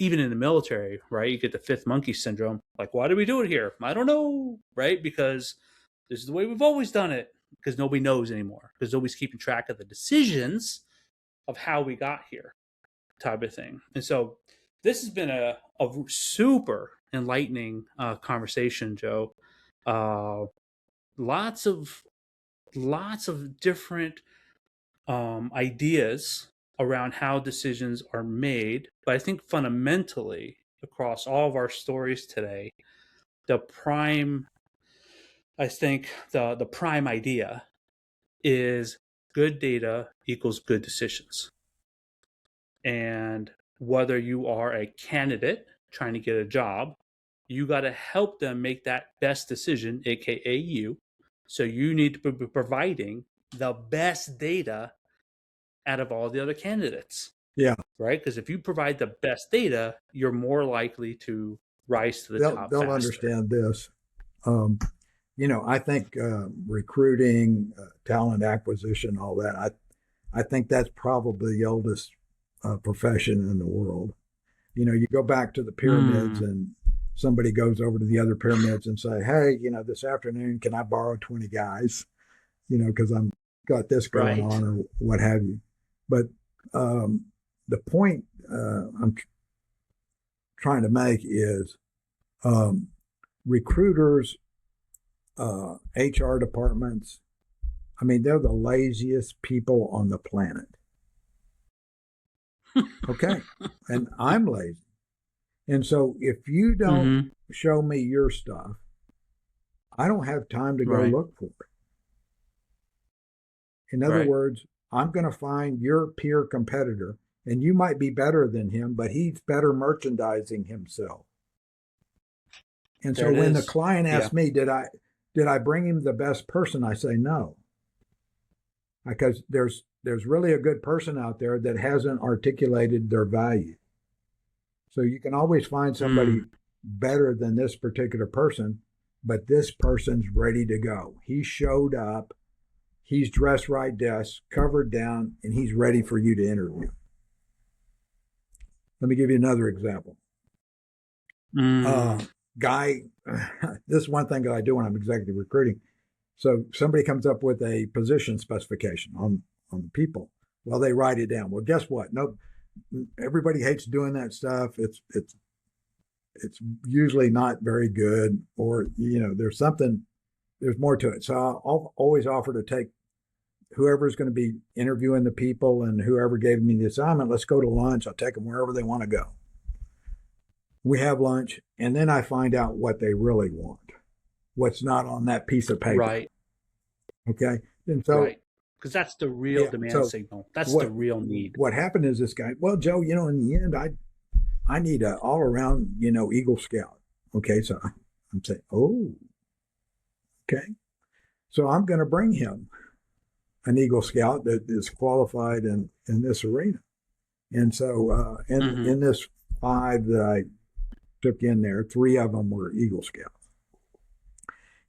Even in the military, right? You get the fifth monkey syndrome. Like, why do we do it here? I don't know, right? Because this is the way we've always done it. Because nobody knows anymore. Because nobody's keeping track of the decisions of how we got here, type of thing. And so this has been a super enlightening conversation, Joe. Uh, lots of different ideas around how decisions are made. But I think fundamentally, across all of our stories today, the prime, I think the prime idea is good data equals good decisions. And whether you are a candidate trying to get a job, You got to help them make that best decision, aka you. So you need to be providing the best data out of all the other candidates. Yeah. Right? Because if you provide the best data, you're more likely to rise to the top They'll faster. understand this. I think recruiting, talent acquisition, all that. I think that's probably the oldest profession in the world. You go back to the pyramids and somebody goes over to the other pyramids and say, hey, this afternoon, can I borrow 20 guys? Because I'm got this going on or what have you. But the point I'm trying to make is recruiters, HR departments, they're the laziest people on the planet. Okay. And I'm lazy. And so if you don't show me your stuff, I don't have time to go look for it. In other words, I'm going to find your peer competitor, and you might be better than him, but he's better merchandising himself. And so when the client asks me, did I bring him the best person? I say no. Because there's really a good person out there that hasn't articulated their value. So you can always find somebody better than this particular person, but this person's ready to go. He showed up, he's dressed right, desk, covered down, and he's ready for you to interview. Let me give you another example. Guy, this is one thing that I do when I'm executive recruiting. So somebody comes up with a position specification on the people. Well, they write it down. Well, guess what? No, everybody hates doing that stuff. It's usually not very good, or there's more to it. So I'll always offer to take whoever's going to be interviewing the people and whoever gave me the assignment. Let's go to lunch. I'll take them wherever they want to go. We have lunch, and then I find out what they really want, what's not on that piece of paper. Right. Okay. And so, because that's the real demand signal. That's the real need. What happened is this guy, well, Joe, in the end, I need an all around, Eagle Scout. Okay. So I'm saying, oh, okay. So I'm going to bring him an Eagle Scout that is qualified in this arena. And so in this 5 that I took in there, 3 of them were Eagle Scouts.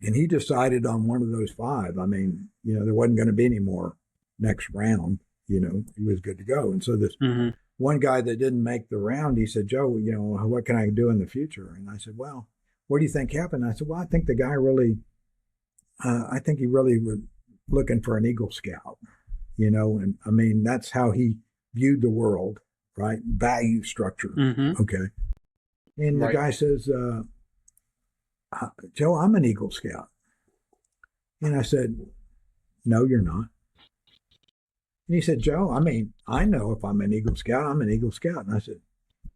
And he decided on one of those 5. There wasn't going to be any more next round. He was good to go. And so this one guy that didn't make the round, he said, Joe, what can I do in the future? And I said, well, what do you think happened? I said, well, I think the guy really, he really was looking for an Eagle Scout, and that's how he viewed the world, right? Value structure. Okay. And the guy says, Joe, I'm an Eagle Scout. And I said, no, you're not. And he said, Joe, I know if I'm an Eagle Scout, I'm an Eagle Scout. And I said,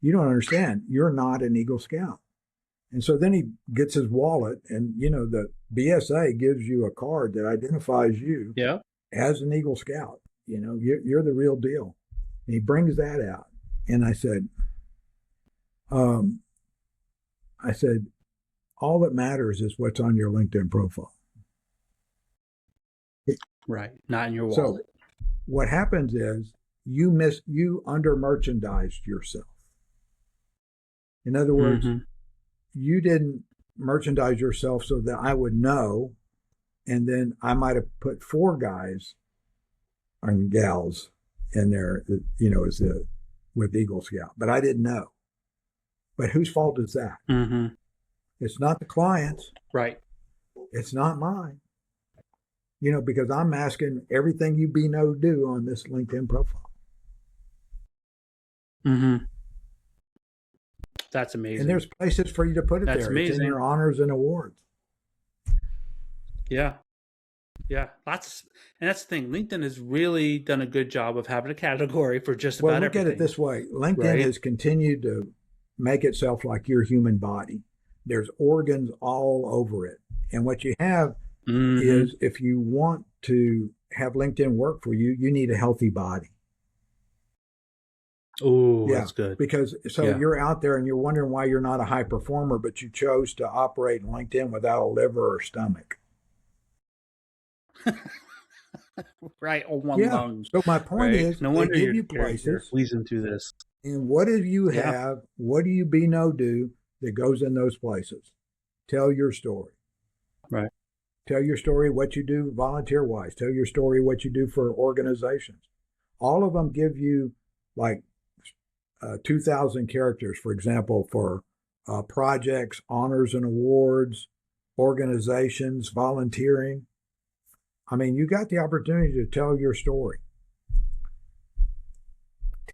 you don't understand. You're not an Eagle Scout. And so then he gets his wallet, and, the BSA gives you a card that identifies you as an Eagle Scout. You're the real deal. And he brings that out. And I said, all that matters is what's on your LinkedIn profile. Right. Not in your wallet. So what happens is you under merchandised yourself. In other words, you didn't merchandise yourself so that I would know, and then I might have put 4 guys and gals in there, with Eagle Scout, but I didn't know. But whose fault is that? It's not the client's. Right. It's not mine. Because I'm asking everything you be no do on this LinkedIn profile. That's amazing. And there's places for you to put it. That's there. Amazing. It's in your honors and awards. Yeah. That's the thing. LinkedIn has really done a good job of having a category for just about everything. Well, look at it this way. LinkedIn has continued to make itself like your human body. There's organs all over it. And what you have is, if you want to have LinkedIn work for you, you need a healthy body. Oh, Yeah, that's good. because so Yeah. you're out there and you're wondering why you're not a high performer, but you chose to operate in LinkedIn without a liver or stomach. Right. Or one Yeah. lung. So my point Right. is, No they wonder give you're you you're you're places, wheezing through this. and what do you Yeah. have? What do you be no do that goes in those places? Tell your story. Right. Tell your story, what you do volunteer wise. Tell your story, what you do for organizations. All of them give you like 2,000 characters, for example, for projects, honors and awards, organizations, volunteering. I mean, you got the opportunity to tell your story.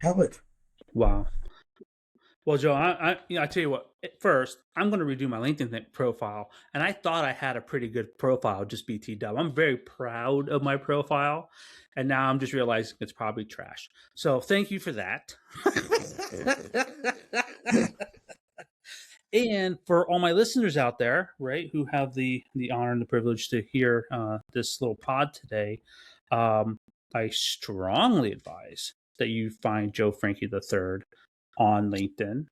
Tell it. Wow. Well, Joe, I tell you what. First, I'm going to redo my LinkedIn profile, and I thought I had a pretty good profile. Just BT dub. I'm very proud of my profile, and now I'm just realizing it's probably trash. So thank you for that. And for all my listeners out there, right, who have the honor and the privilege to hear this little pod today, I strongly advise that you find Joe Frankie III on LinkedIn.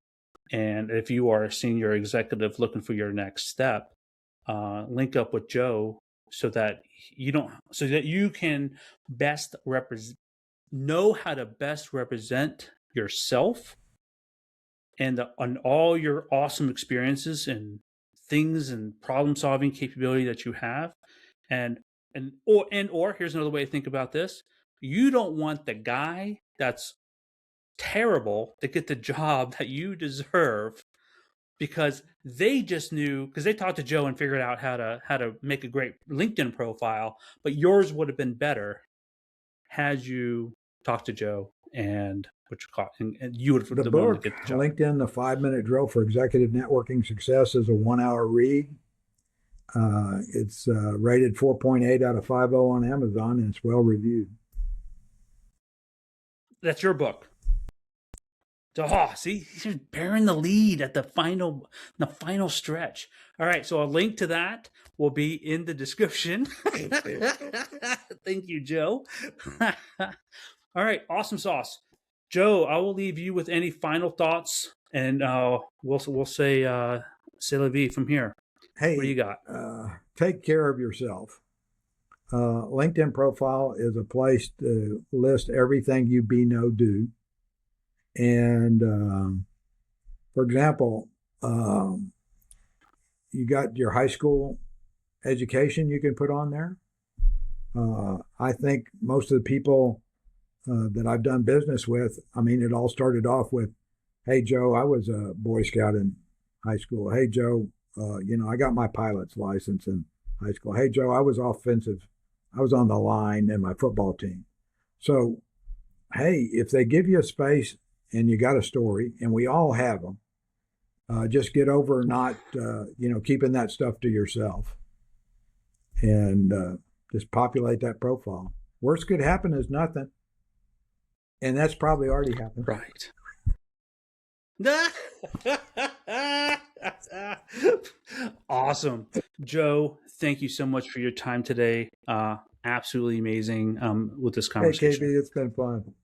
And if you are a senior executive looking for your next step, link up with Joe so that you can best know how to best represent yourself and on all your awesome experiences and things and problem solving capability that you have. And here's another way to think about this. You don't want the guy that's terrible to get the job that you deserve because they just knew, because they talked to Joe and figured out how to make a great LinkedIn profile, but yours would have been better had you talked to Joe and and you would have The the one to book, get the job. LinkedIn, The 5 Minute Drill for Executive Networking Success, is a 1 hour read. It's rated 4.8 out of 5 on Amazon, and it's well reviewed. That's your book. Oh, see, he's bearing the lead at the final stretch. All right, so a link to that will be in the description. Thank you, Joe. All right, awesome sauce, Joe. I will leave you with any final thoughts, and we'll say c'est la vie from here. Hey, what do you got? Take care of yourself. LinkedIn profile is a place to list everything you be no do. And for example, you got your high school education you can put on there. I think most of the people that I've done business with, I mean, it all started off with, hey, Joe, I was a Boy Scout in high school. Hey, Joe, I got my pilot's license in high school. Hey, Joe, I was offensive. I was on the line in my football team. So, hey, if they give you a space and you got a story, and we all have them, just get over not, keeping that stuff to yourself, and just populate that profile. Worst could happen is nothing, and that's probably already happened. Right. Awesome, Joe. Thank you so much for your time today. Absolutely amazing with this conversation. Hey, KB, it's been fun.